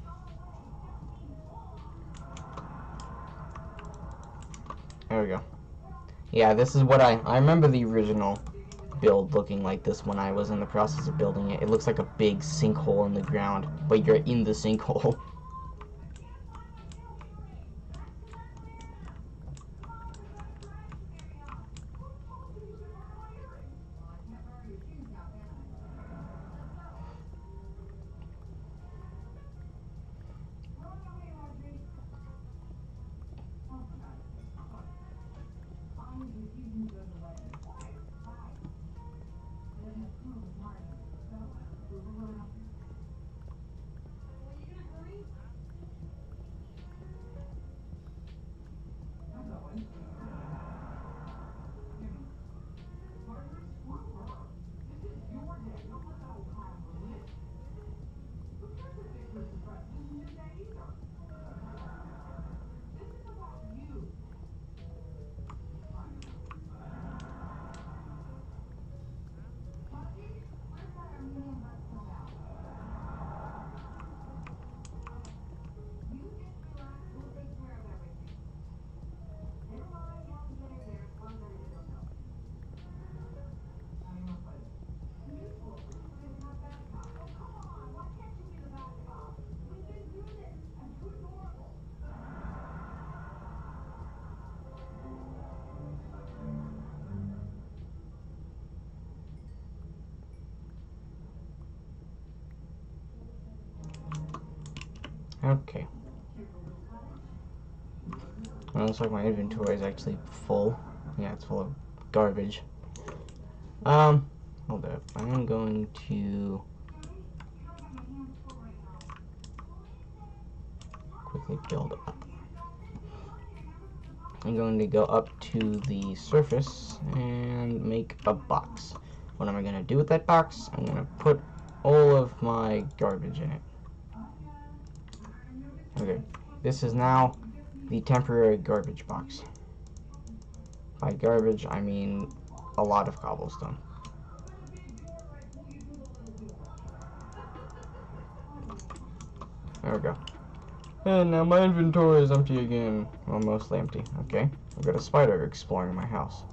There we go. Yeah, this is what I remember the original build looking like this when I was in the process of building it. It looks like a big sinkhole in the ground, but you're in the sinkhole. Okay. Well, looks like my inventory is actually full. Yeah, it's full of garbage. Hold up. I'm going to quickly build up. I'm going to go up to the surface and make a box. What am I going to do with that box? I'm going to put all of my garbage in it. Okay, this is now the temporary garbage box. By garbage, I mean a lot of cobblestone. There we go. And now my inventory is empty again. Well, mostly empty. Okay, I've got a spider exploring my house.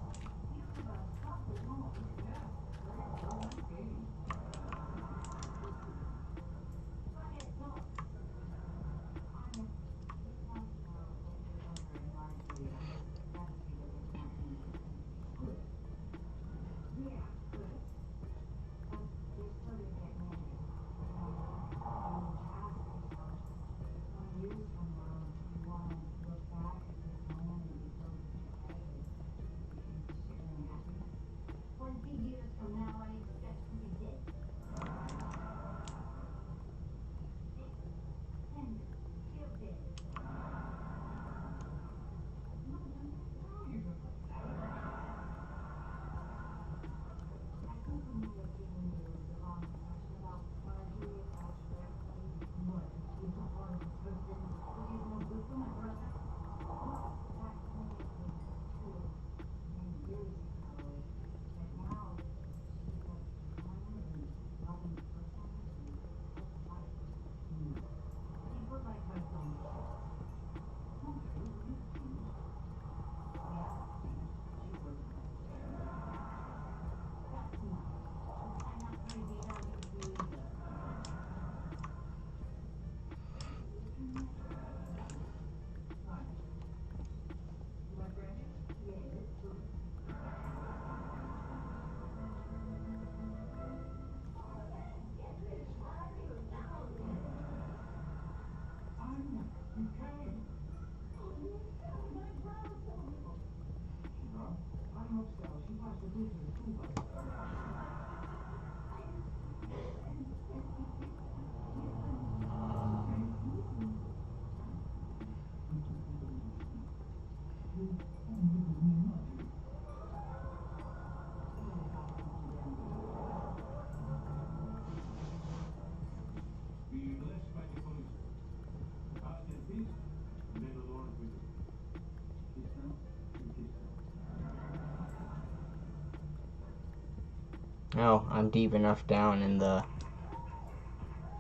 Oh, I'm deep enough down in the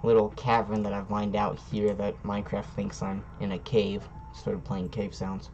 little cavern that I've mined out here that Minecraft thinks I'm in a cave. Started playing cave sounds.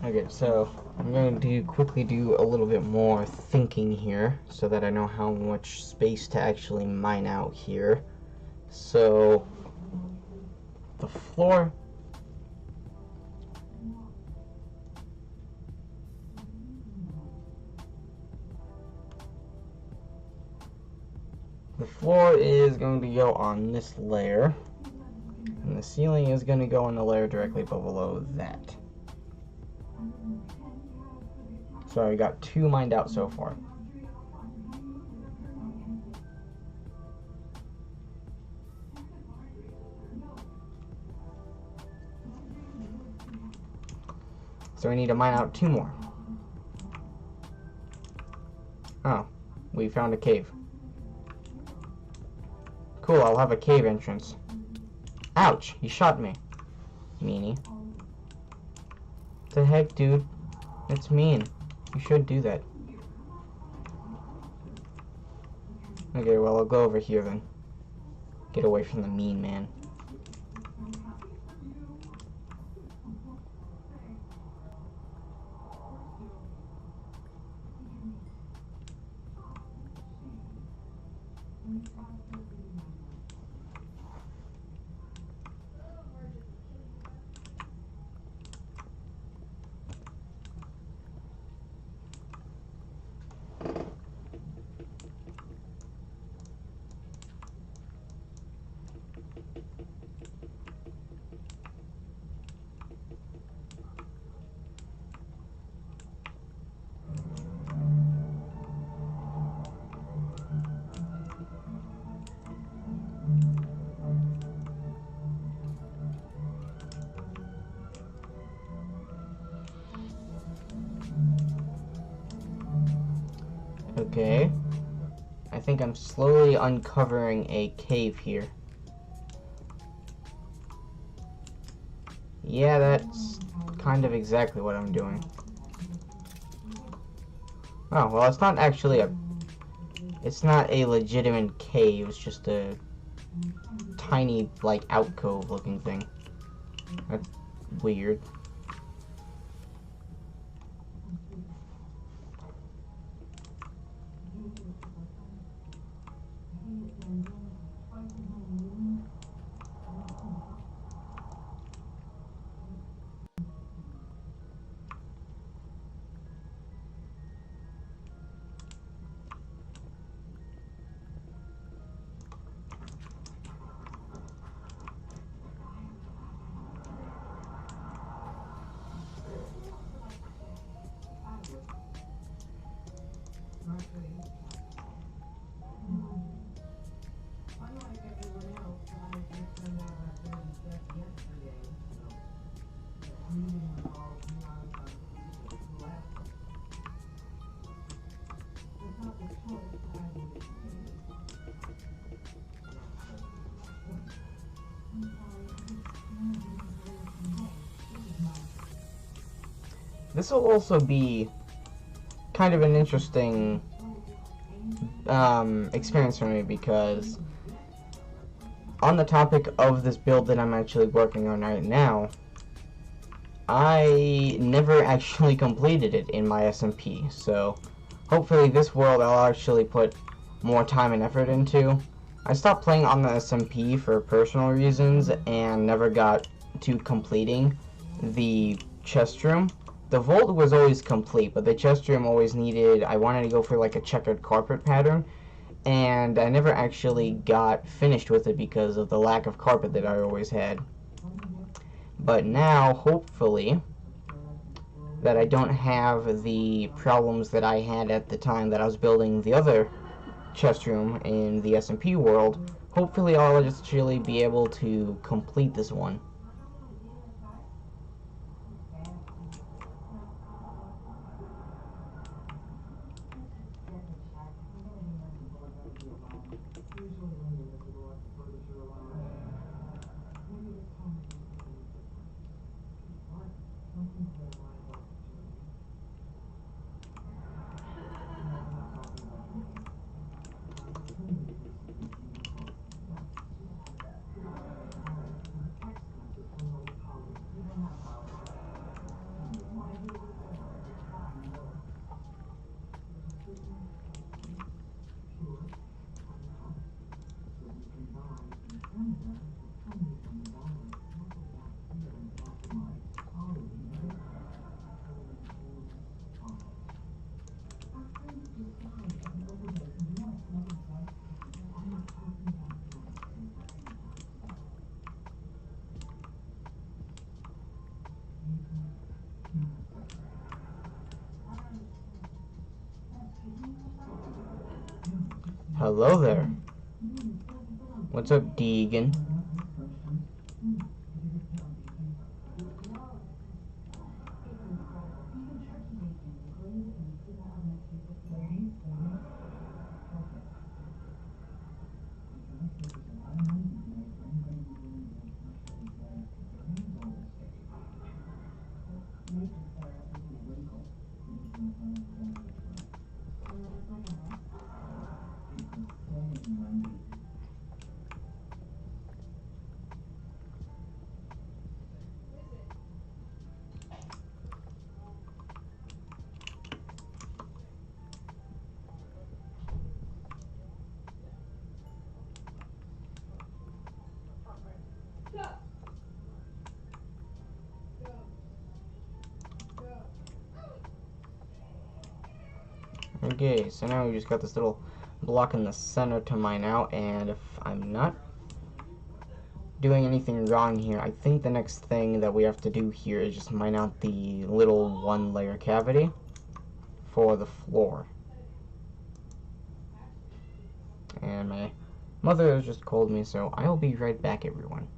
Okay, so I'm going to quickly do a little bit more thinking here so that I know how much space to actually mine out here. So the floor is going to go on this layer, and the ceiling is going to go on the layer directly below that. So I got 2 mined out so far. So we need to mine out 2 more. Oh, we found a cave. Cool, I'll have a cave entrance. Ouch, you shot me. Meanie. What the heck, dude? That's mean. You should do that. Okay, well, I'll go over here then. Get away from the mean man. Okay. I think I'm slowly uncovering a cave here. Yeah, that's kind of exactly what I'm doing. Oh, well, it's not actually it's not a legitimate cave, it's just a tiny, like, alcove looking thing. That's weird. This will also be kind of an interesting experience for me, because on the topic of this build that I'm actually working on right now, I never actually completed it in my SMP, so hopefully this world I'll actually put more time and effort into. I stopped playing on the SMP for personal reasons and never got to completing the chest room. The vault was always complete, but the chest room always needed, I wanted to go for like a checkered carpet pattern, and I never actually got finished with it because of the lack of carpet that I always had. But now, hopefully, that I don't have the problems that I had at the time that I was building the other chest room in the SMP world, hopefully I'll just really be able to complete this one. Hello there. What's up, Deegan? Okay, so now we just got this little block in the center to mine out, and if I'm not doing anything wrong here, I think the next thing that we have to do here is just mine out the little one-layer cavity for the floor. And my mother has just called me, so I'll be right back, everyone.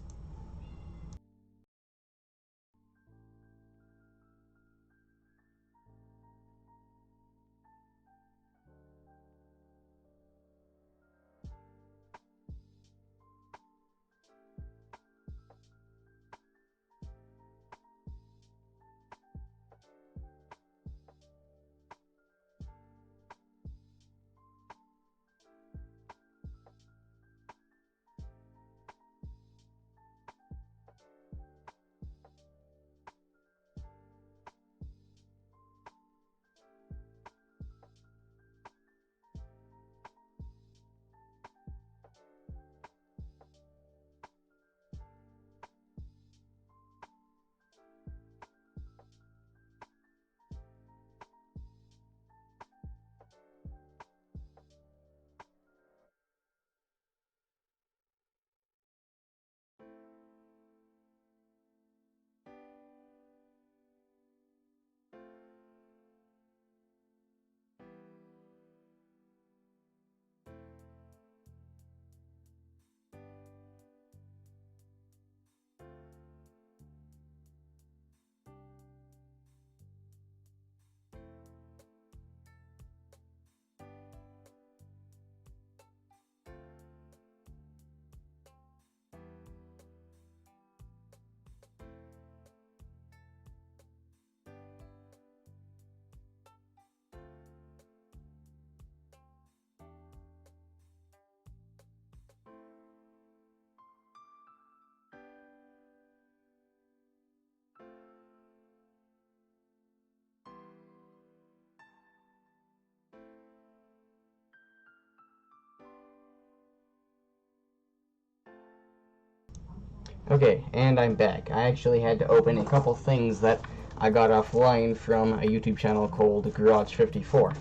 Okay, and I'm back. I actually had to open a couple things that I got offline from a YouTube channel called Garage54.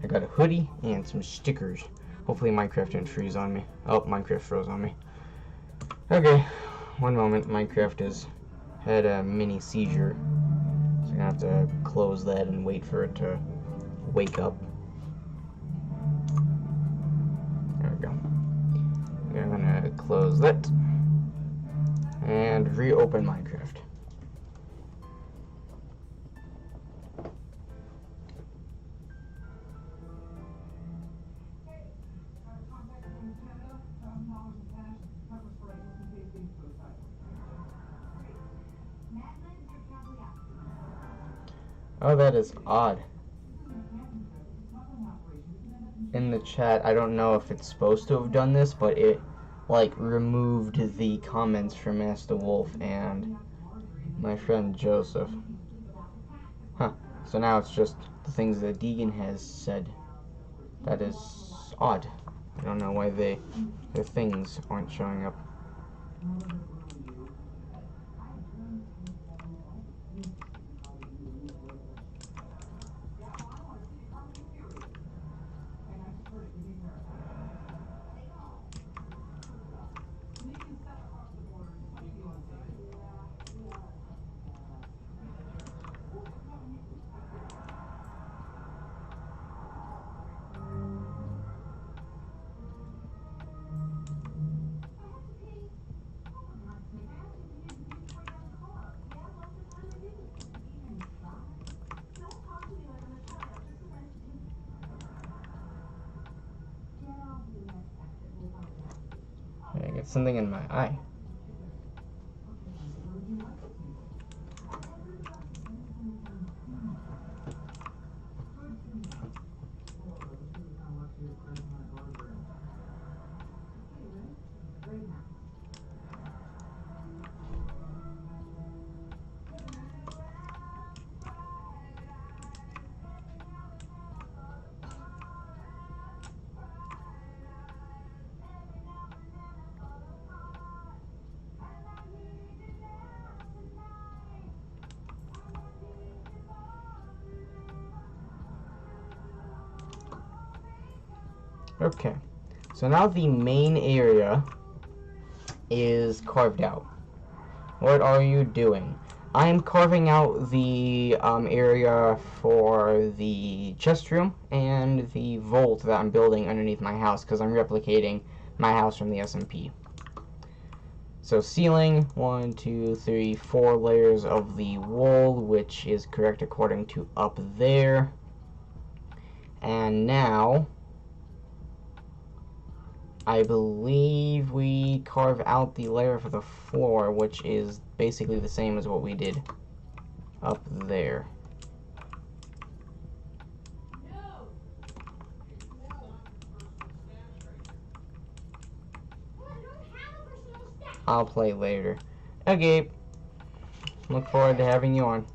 I got a hoodie and some stickers. Hopefully Minecraft didn't freeze on me. Oh, Minecraft froze on me. Okay, one moment. Minecraft has had a mini seizure. So I'm gonna have to close that and wait for it to wake up. There we go. I'm gonna close that and reopen Minecraft. Oh, that is odd. In the chat, I don't know if it's supposed to have done this, but it like removed the comments from Master Wolf and my friend Joseph. Huh. So now it's just the things that Deegan has said. That is odd. I don't know why their things aren't showing up. I get something in my eye. Okay, so now the main area is carved out. What are you doing? I am carving out the area for the chest room and the vault that I'm building underneath my house because I'm replicating my house from the SMP. So ceiling, 1, 2, 3, 4 layers of the wool, which is correct according to up there. And now I believe we carve out the layer for the floor, which is basically the same as what we did up there. I'll play later. Okay. Look forward to having you on.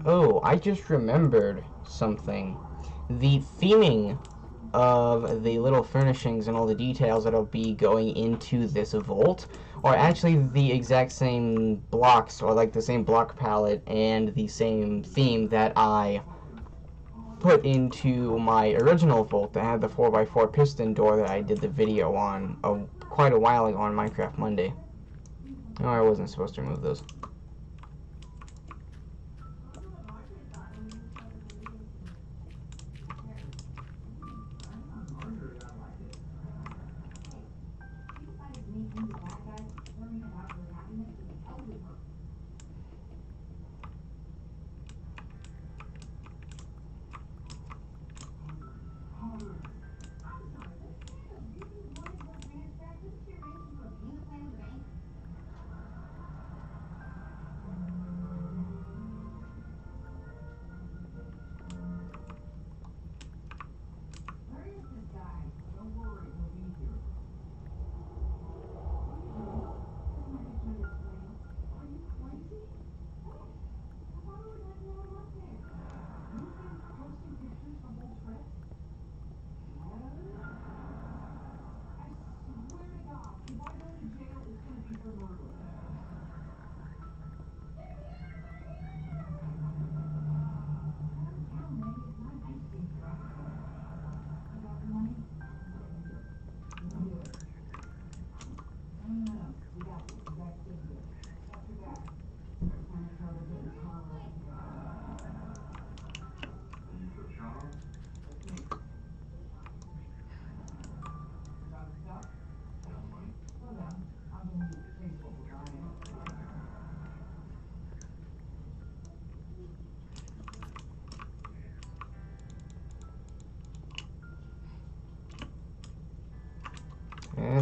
Oh, I just remembered something. The theming of the little furnishings and all the details that'll be going into this vault are actually the exact same blocks, or like the same block palette and the same theme that I put into my original vault that had the 4x4 piston door that I did the video on quite a while ago on Minecraft Monday. Oh, I wasn't supposed to remove those.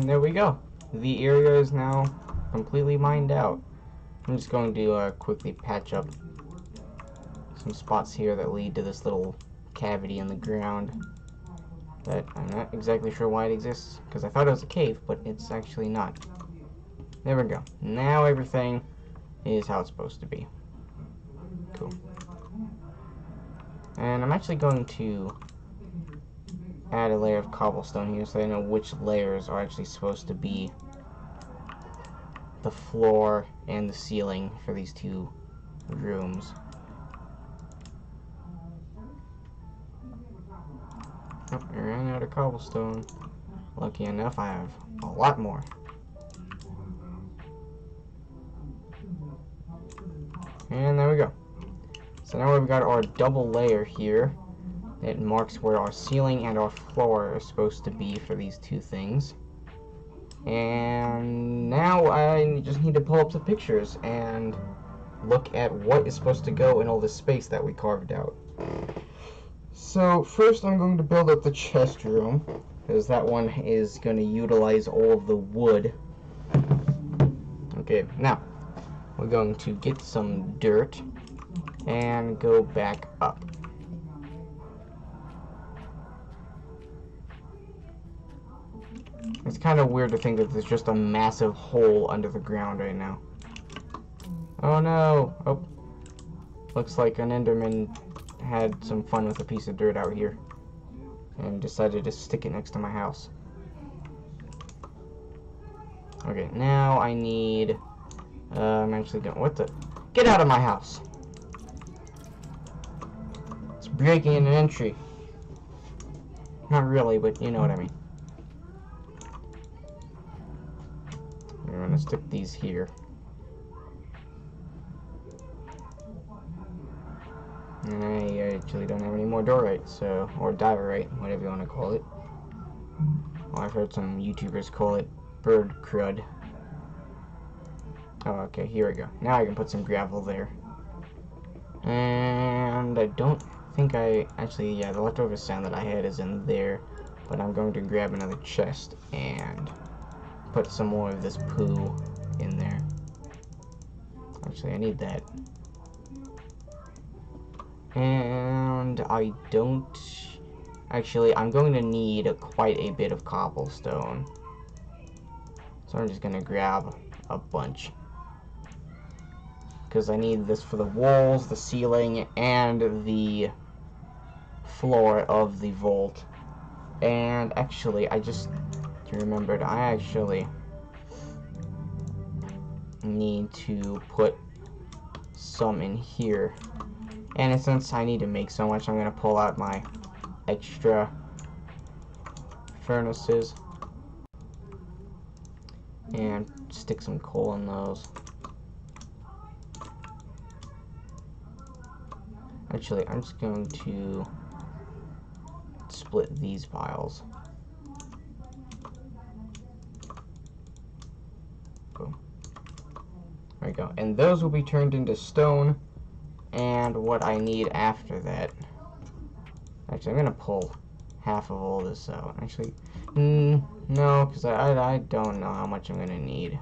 And there we go. The area is now completely mined out. I'm just going to quickly patch up some spots here that lead to this little cavity in the ground that I'm not exactly sure why it exists, because I thought it was a cave, but it's actually not. There we go. Now everything is how it's supposed to be. Cool. And I'm actually going to add a layer of cobblestone here so I know which layers are actually supposed to be the floor and the ceiling for these two rooms. Oh, I ran out of cobblestone. Lucky enough, I have a lot more. And there we go. So now we've got our double layer here. It marks where our ceiling and our floor are supposed to be for these two things. And now I just need to pull up the pictures and look at what is supposed to go in all this space that we carved out. So first I'm going to build up the chest room, because that one is going to utilize all of the wood. Okay, now we're going to get some dirt and go back up. It's kind of weird to think that there's just a massive hole under the ground right now. Oh no! Oh, looks like an Enderman had some fun with a piece of dirt out here and decided to stick it next to my house. Okay, now I need... I'm actually going... What the... Get out of my house! It's breaking in an entry. Not really, but you know what I mean. I'm gonna stick these here. And I actually don't have any more diorite, so, or diorite, whatever you want to call it. Well, I've heard some YouTubers call it bird crud. Oh, okay, here we go. Now I can put some gravel there. And I don't think actually, yeah, the leftover sand that I had is in there. But I'm going to grab another chest and put some more of this poo in there. Actually, I need that. And I don't... Actually, I'm going to need quite a bit of cobblestone. So I'm just going to grab a bunch. Because I need this for the walls, the ceiling, and the floor of the vault. And actually, I just remembered, I actually need to put some in here. And since I need to make so much, I'm going to pull out my extra furnaces and stick some coal in those. Actually, I'm just going to split these piles. Boom. There we go. And those will be turned into stone. And what I need after that... Actually, I'm going to pull half of all this out. Actually, no, because I don't know how much I'm going to need.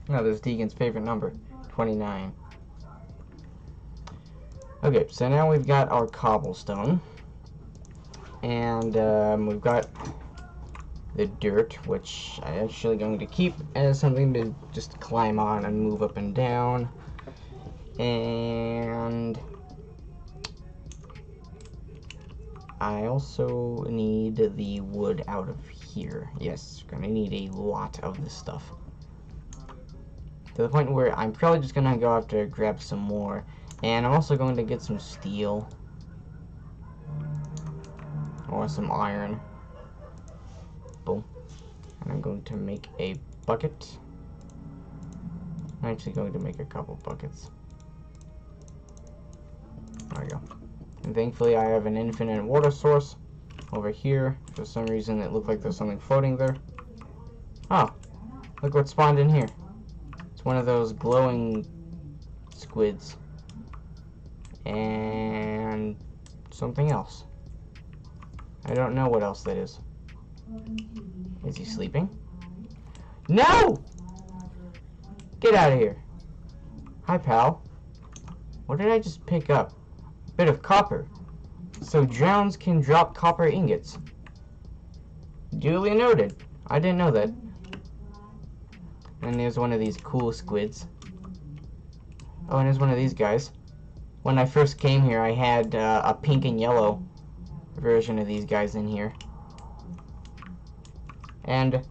No, this is Deegan's favorite number, 29. Okay, so now we've got our cobblestone. And we've got the dirt, which I'm actually going to keep as something to just climb on and move up and down. And I also need the wood out of here. Yes, gonna need a lot of this stuff. To the point where I'm probably just gonna go have to grab some more. And I'm also going to get some steel. Or some iron. Boom. And I'm going to make a bucket. I'm actually going to make a couple buckets. There we go. And thankfully I have an infinite water source over here. For some reason it looked like there's something floating there. Oh, look what spawned in here. It's one of those glowing squids. And something else. I don't know what else that is. Is he sleeping? No! Get out of here. Hi, pal. What did I just pick up? A bit of copper. So drowns can drop copper ingots. Duly noted. I didn't know that. And there's one of these cool squids. Oh, and there's one of these guys. When I first came here, I had a pink and yellow version of these guys in here. And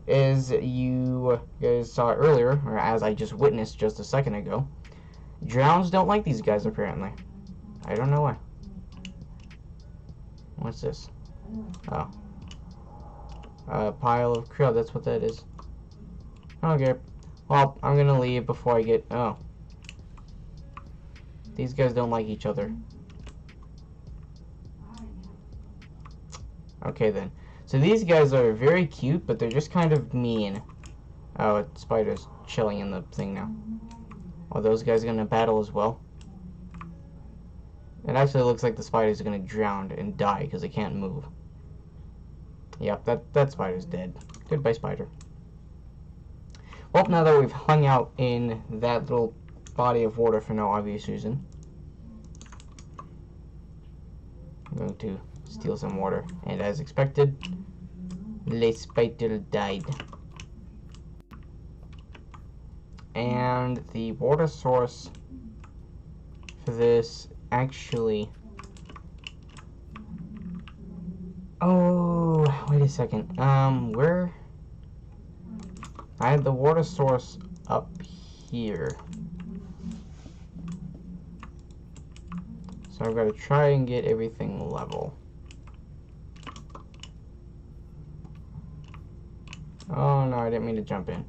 as you guys saw earlier, or as I just witnessed just a second ago, drowns don't like these guys apparently. I don't know why. What's this? Oh. A pile of krill, that's what that is. Okay. Well, I'm gonna leave before I get... Oh. These guys don't like each other. Okay then. So these guys are very cute, but they're just kind of mean. Oh, a spider's chilling in the thing now. Are those guys gonna battle as well? It actually looks like the spider's gonna drown and die because it can't move. Yep, that spider's dead. Goodbye, spider. Well, now that we've hung out in that little body of water for no obvious reason, I'm going to steal some water. And as expected, the spider died. And the water source for this actually... Oh, wait a second. Where? I had the water source up here. So I've got to try and get everything level. Oh no, I didn't mean to jump in.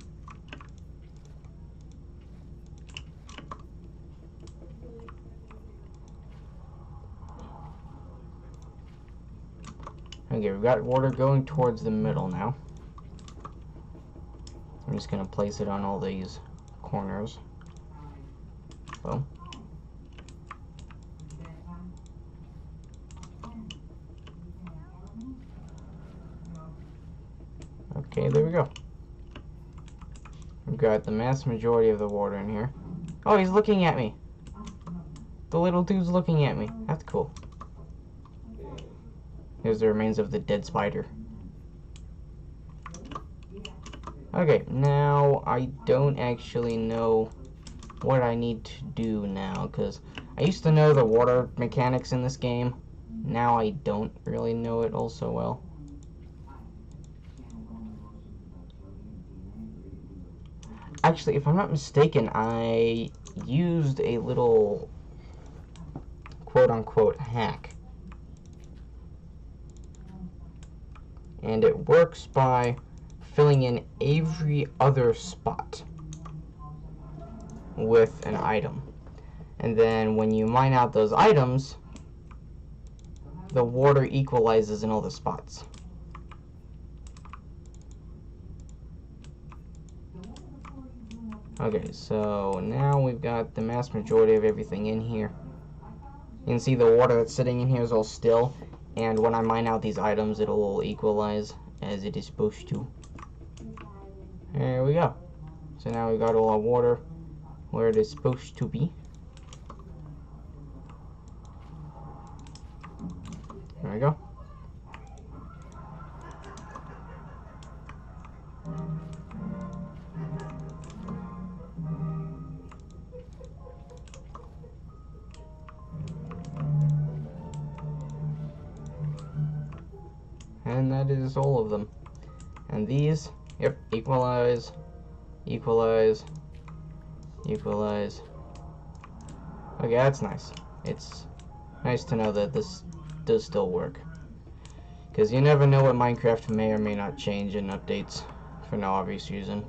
Okay, we've got water going towards the middle now. I'm just gonna place it on all these corners. Boom. Okay, there we go. We've got the vast majority of the water in here. Oh, he's looking at me. The little dude's looking at me. That's cool. Here's the remains of the dead spider. Okay, now I don't actually know what I need to do now, because I used to know the water mechanics in this game. Now I don't really know it all so well. Actually, if I'm not mistaken, I used a little quote-unquote hack. And it works by filling in every other spot with an item. And then when you mine out those items, the water equalizes in all the spots. Okay, so now we've got the vast majority of everything in here. You can see the water that's sitting in here is all still, and when I mine out these items, it'll equalize as it is supposed to. There we go. So now we've got all our water where it is supposed to be. There we go. And that is all of them. And these, yep, equalize, equalize, equalize. Okay, that's nice. It's nice to know that this does still work. Because you never know what Minecraft may or may not change in updates for no obvious reason.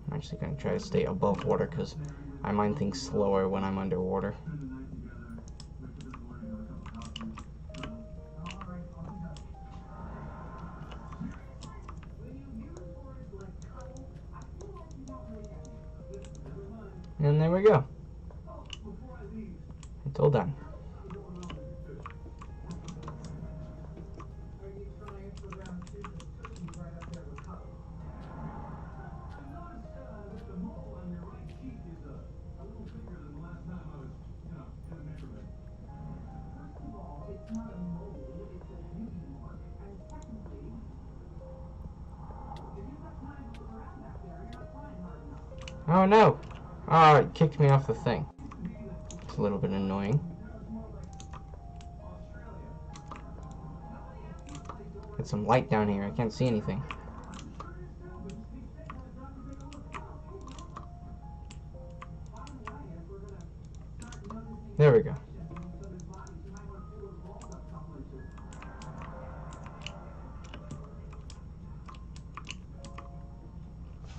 I'm actually going to try to stay above water because I mine things slower when I'm underwater. And there we go. Still done. Oh no! Oh, it kicked me off the thing. It's a little bit annoying. Get some light down here. I can't see anything. There we go.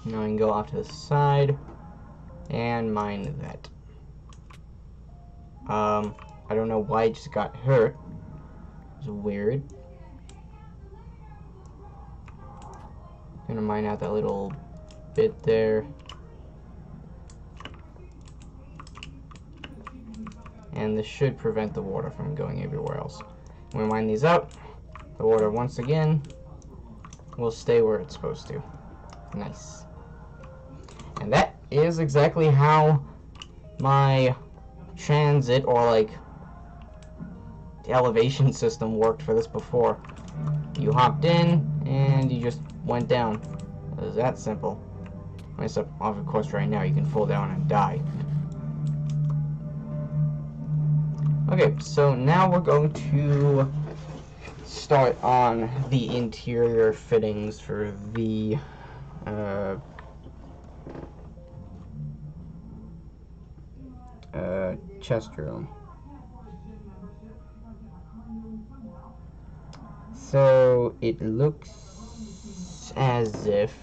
Now I can go off to the side and mine that. I don't know why I just got hurt. It's weird. Gonna mine out that little bit there. And this should prevent the water from going everywhere else. When we mine these out, the water once again will stay where it's supposed to. Nice. And that is exactly how my transit, or like the elevation system, worked for this before. You hopped in and you just went down. It was that simple. Except, of course, right now you can fall down and die. Okay, so now we're going to start on the interior fittings for the chest room. So it looks as if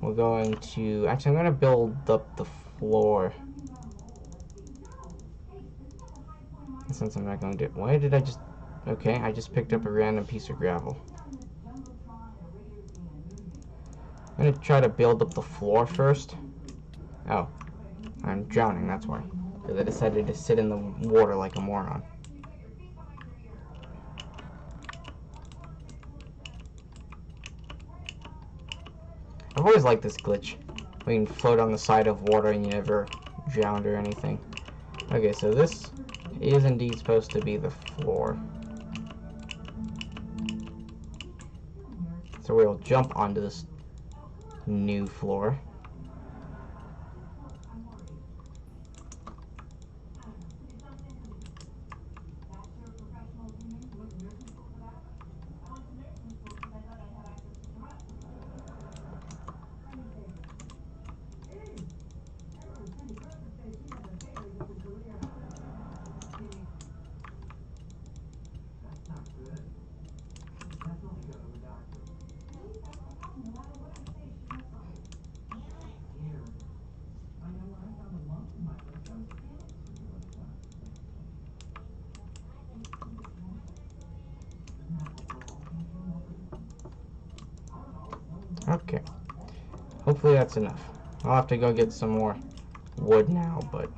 we're going to, actually I'm going to build up the floor. Since I'm not going to do, why did I just, okay, I just picked up a random piece of gravel. I'm going to try to build up the floor first. Oh, I'm drowning, that's why. Because I decided to sit in the water like a moron. I've always liked this glitch. We can float on the side of water and you never drowned or anything. Okay, so this is indeed supposed to be the floor. So we'll jump onto this new floor. Okay. Hopefully that's enough. I'll have to go get some more wood now, but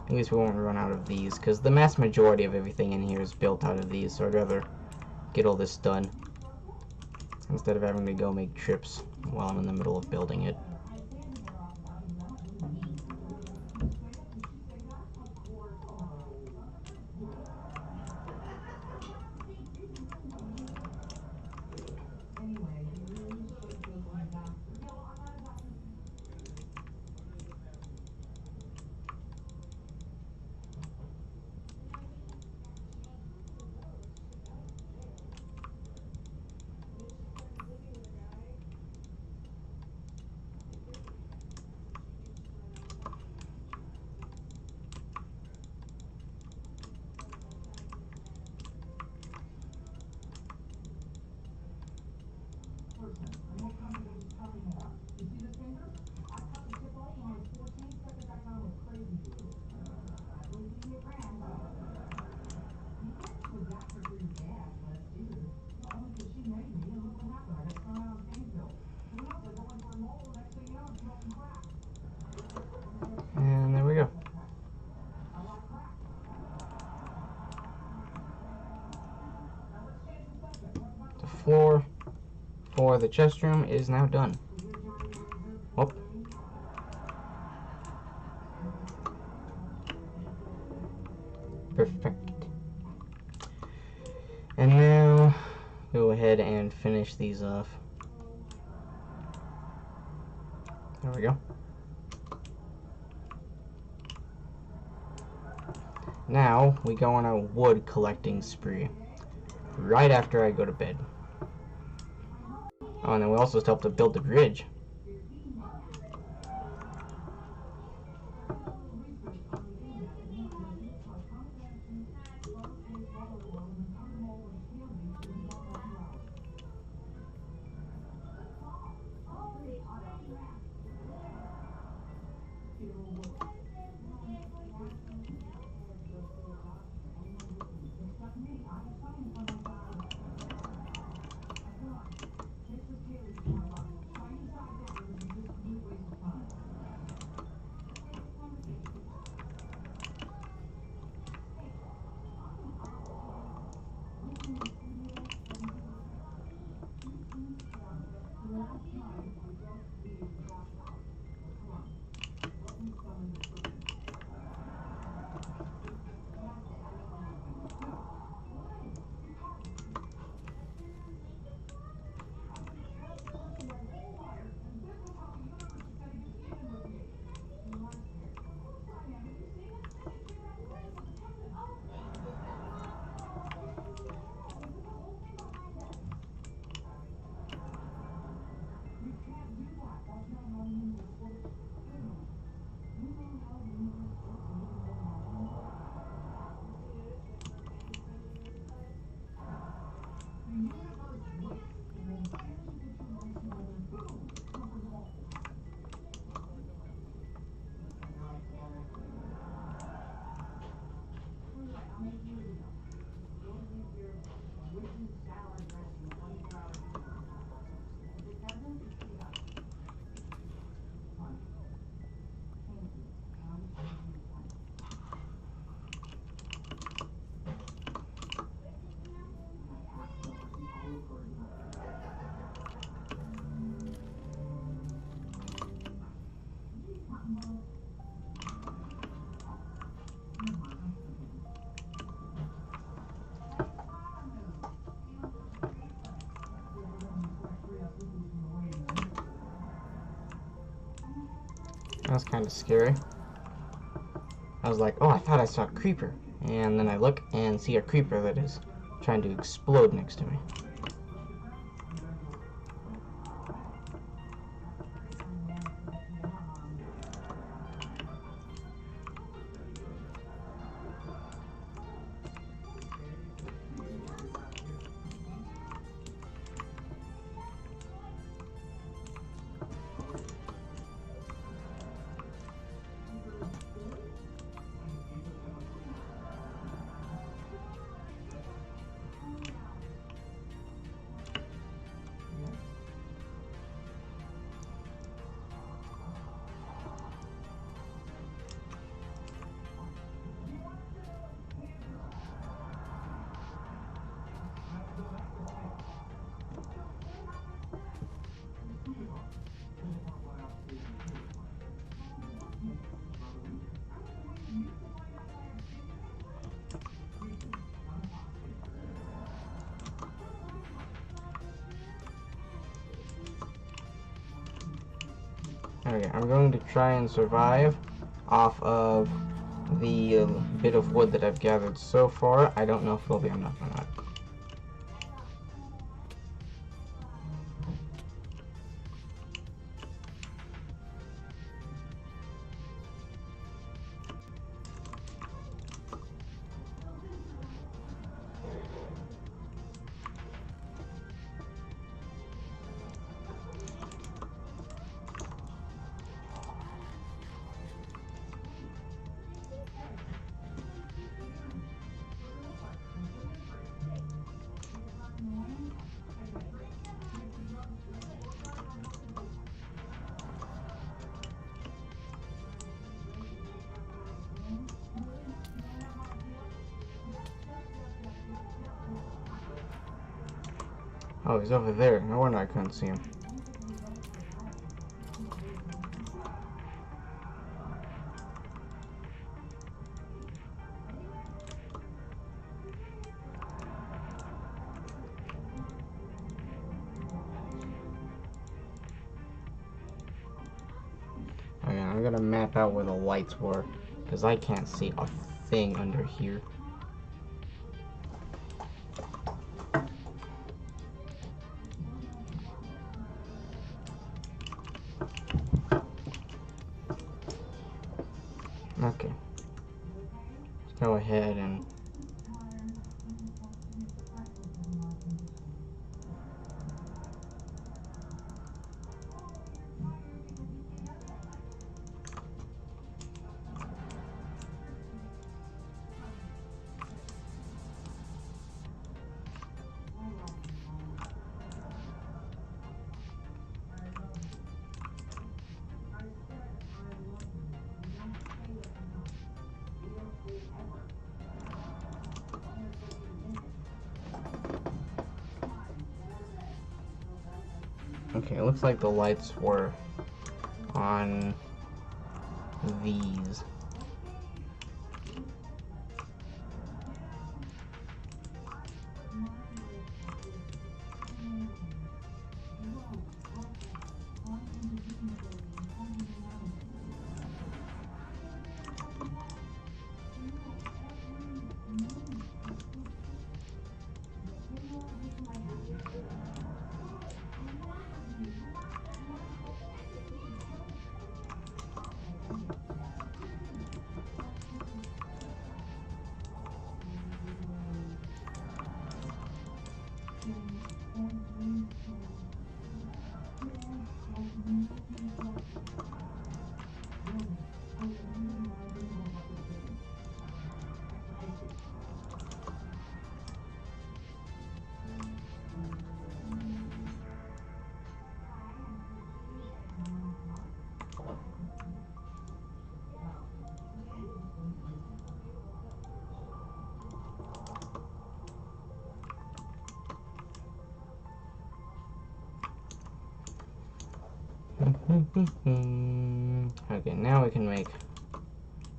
at least we won't run out of these, because the mass majority of everything in here is built out of these, so I'd rather get all this done instead of having to go make trips while I'm in the middle of building it. floor for the chest room is now done. Whoop. Perfect. And now go ahead and finish these off. There we go. Now we go on a wood collecting spree right after I go to bed. Oh, and then we also still have to build the bridge. That's kind of scary. I was like, oh, I thought I saw a creeper. And then I look and see a creeper that is trying to explode next to me. Okay, I'm going to try and survive off of the bit of wood that I've gathered so far. I don't know if it'll be enough or not. Oh, he's over there. No wonder I couldn't see him. Okay, I'm gonna map out where the lights were, because I can't see a thing under here. Okay. Let's go ahead and... Okay, it looks like the lights were on these. Okay, now we can make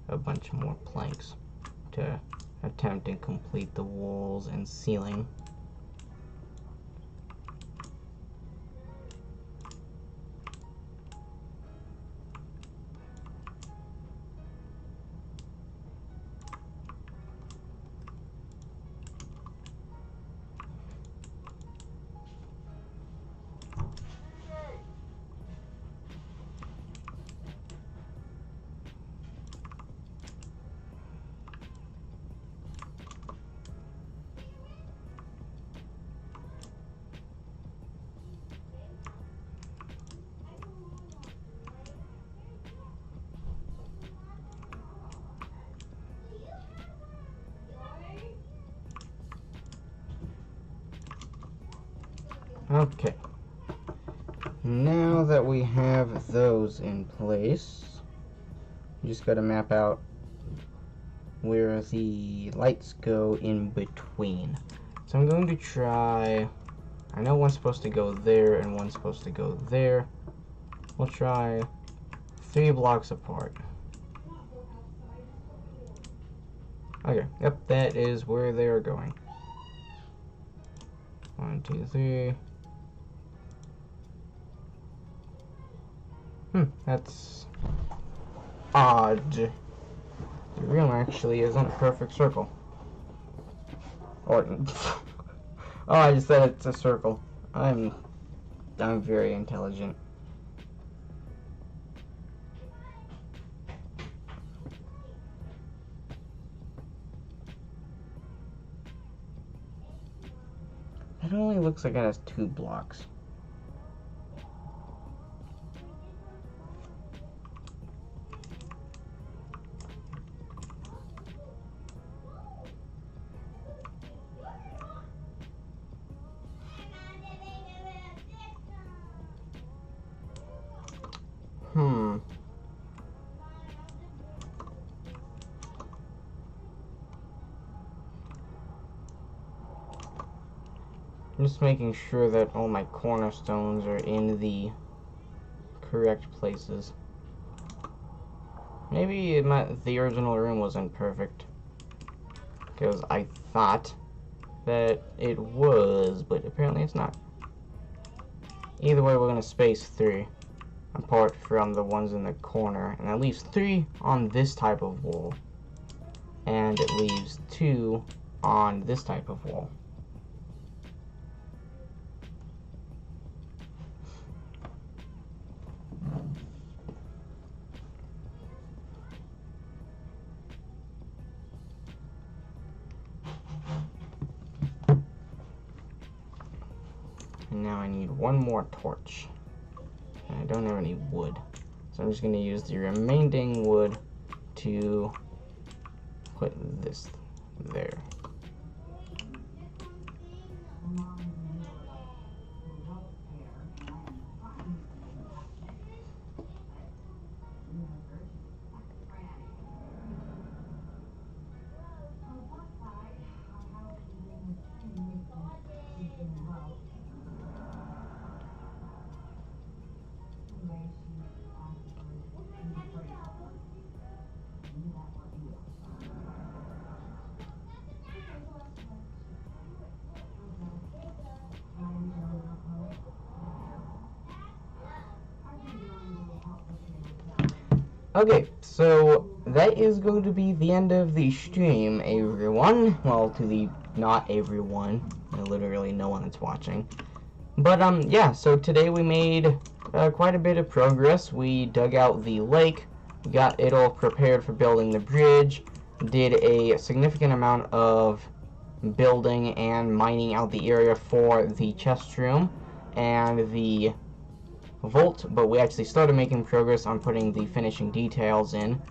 a bunch more planks to attempt and complete the walls and ceiling. Okay, now that we have those in place, you just got to map out where the lights go in between. So I'm going to try, I know one's supposed to go there and one's supposed to go there. We'll try 3 blocks apart. Okay, yep, that is where they are going. 1, 2, 3. That's odd. The room actually isn't a perfect circle. Or, oh, I just said it's a circle. I'm very intelligent. It only looks like it has 2 blocks. I'm just making sure that all my cornerstones are in the correct places. Maybe the original room wasn't perfect, because I thought that it was, but apparently it's not. Either way, we're going to space 3 apart from the ones in the corner, and that leaves 3 on this type of wall, and it leaves 2 on this type of wall. And now I need one more torch. And I don't have any wood. So I'm just going to use the remaining wood to put this there. Okay, so that is going to be the end of the stream, everyone. Well, to the not everyone, literally no one that's watching. But yeah, so today we made quite a bit of progress. We dug out the lake, got it all prepared for building the bridge, did a significant amount of building and mining out the area for the chest room and the vault, but we actually started making progress on putting the finishing details in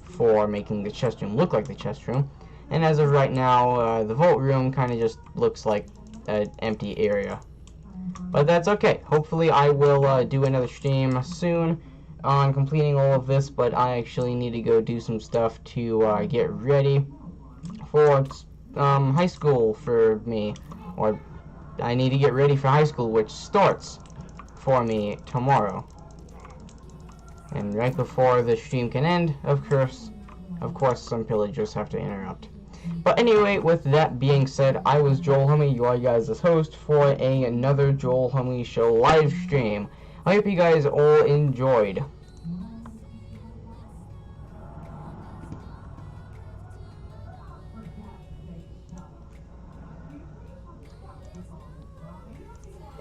for making the chest room look like the chest room. And as of right now, the vault room kind of just looks like an empty area. But that's okay. Hopefully I will do another stream soon on completing all of this, but I actually need to go do some stuff to get ready for high school for me. Or I need to get ready for high school, which starts for me tomorrow. And right before the stream can end, of course some pillagers have to interrupt. But anyway, with that being said, I was Joel Hummy, your guys' host for another Joel Hummy Show live stream. I hope you guys all enjoyed.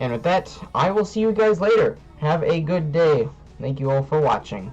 And with that, I will see you guys later. Have a good day. Thank you all for watching.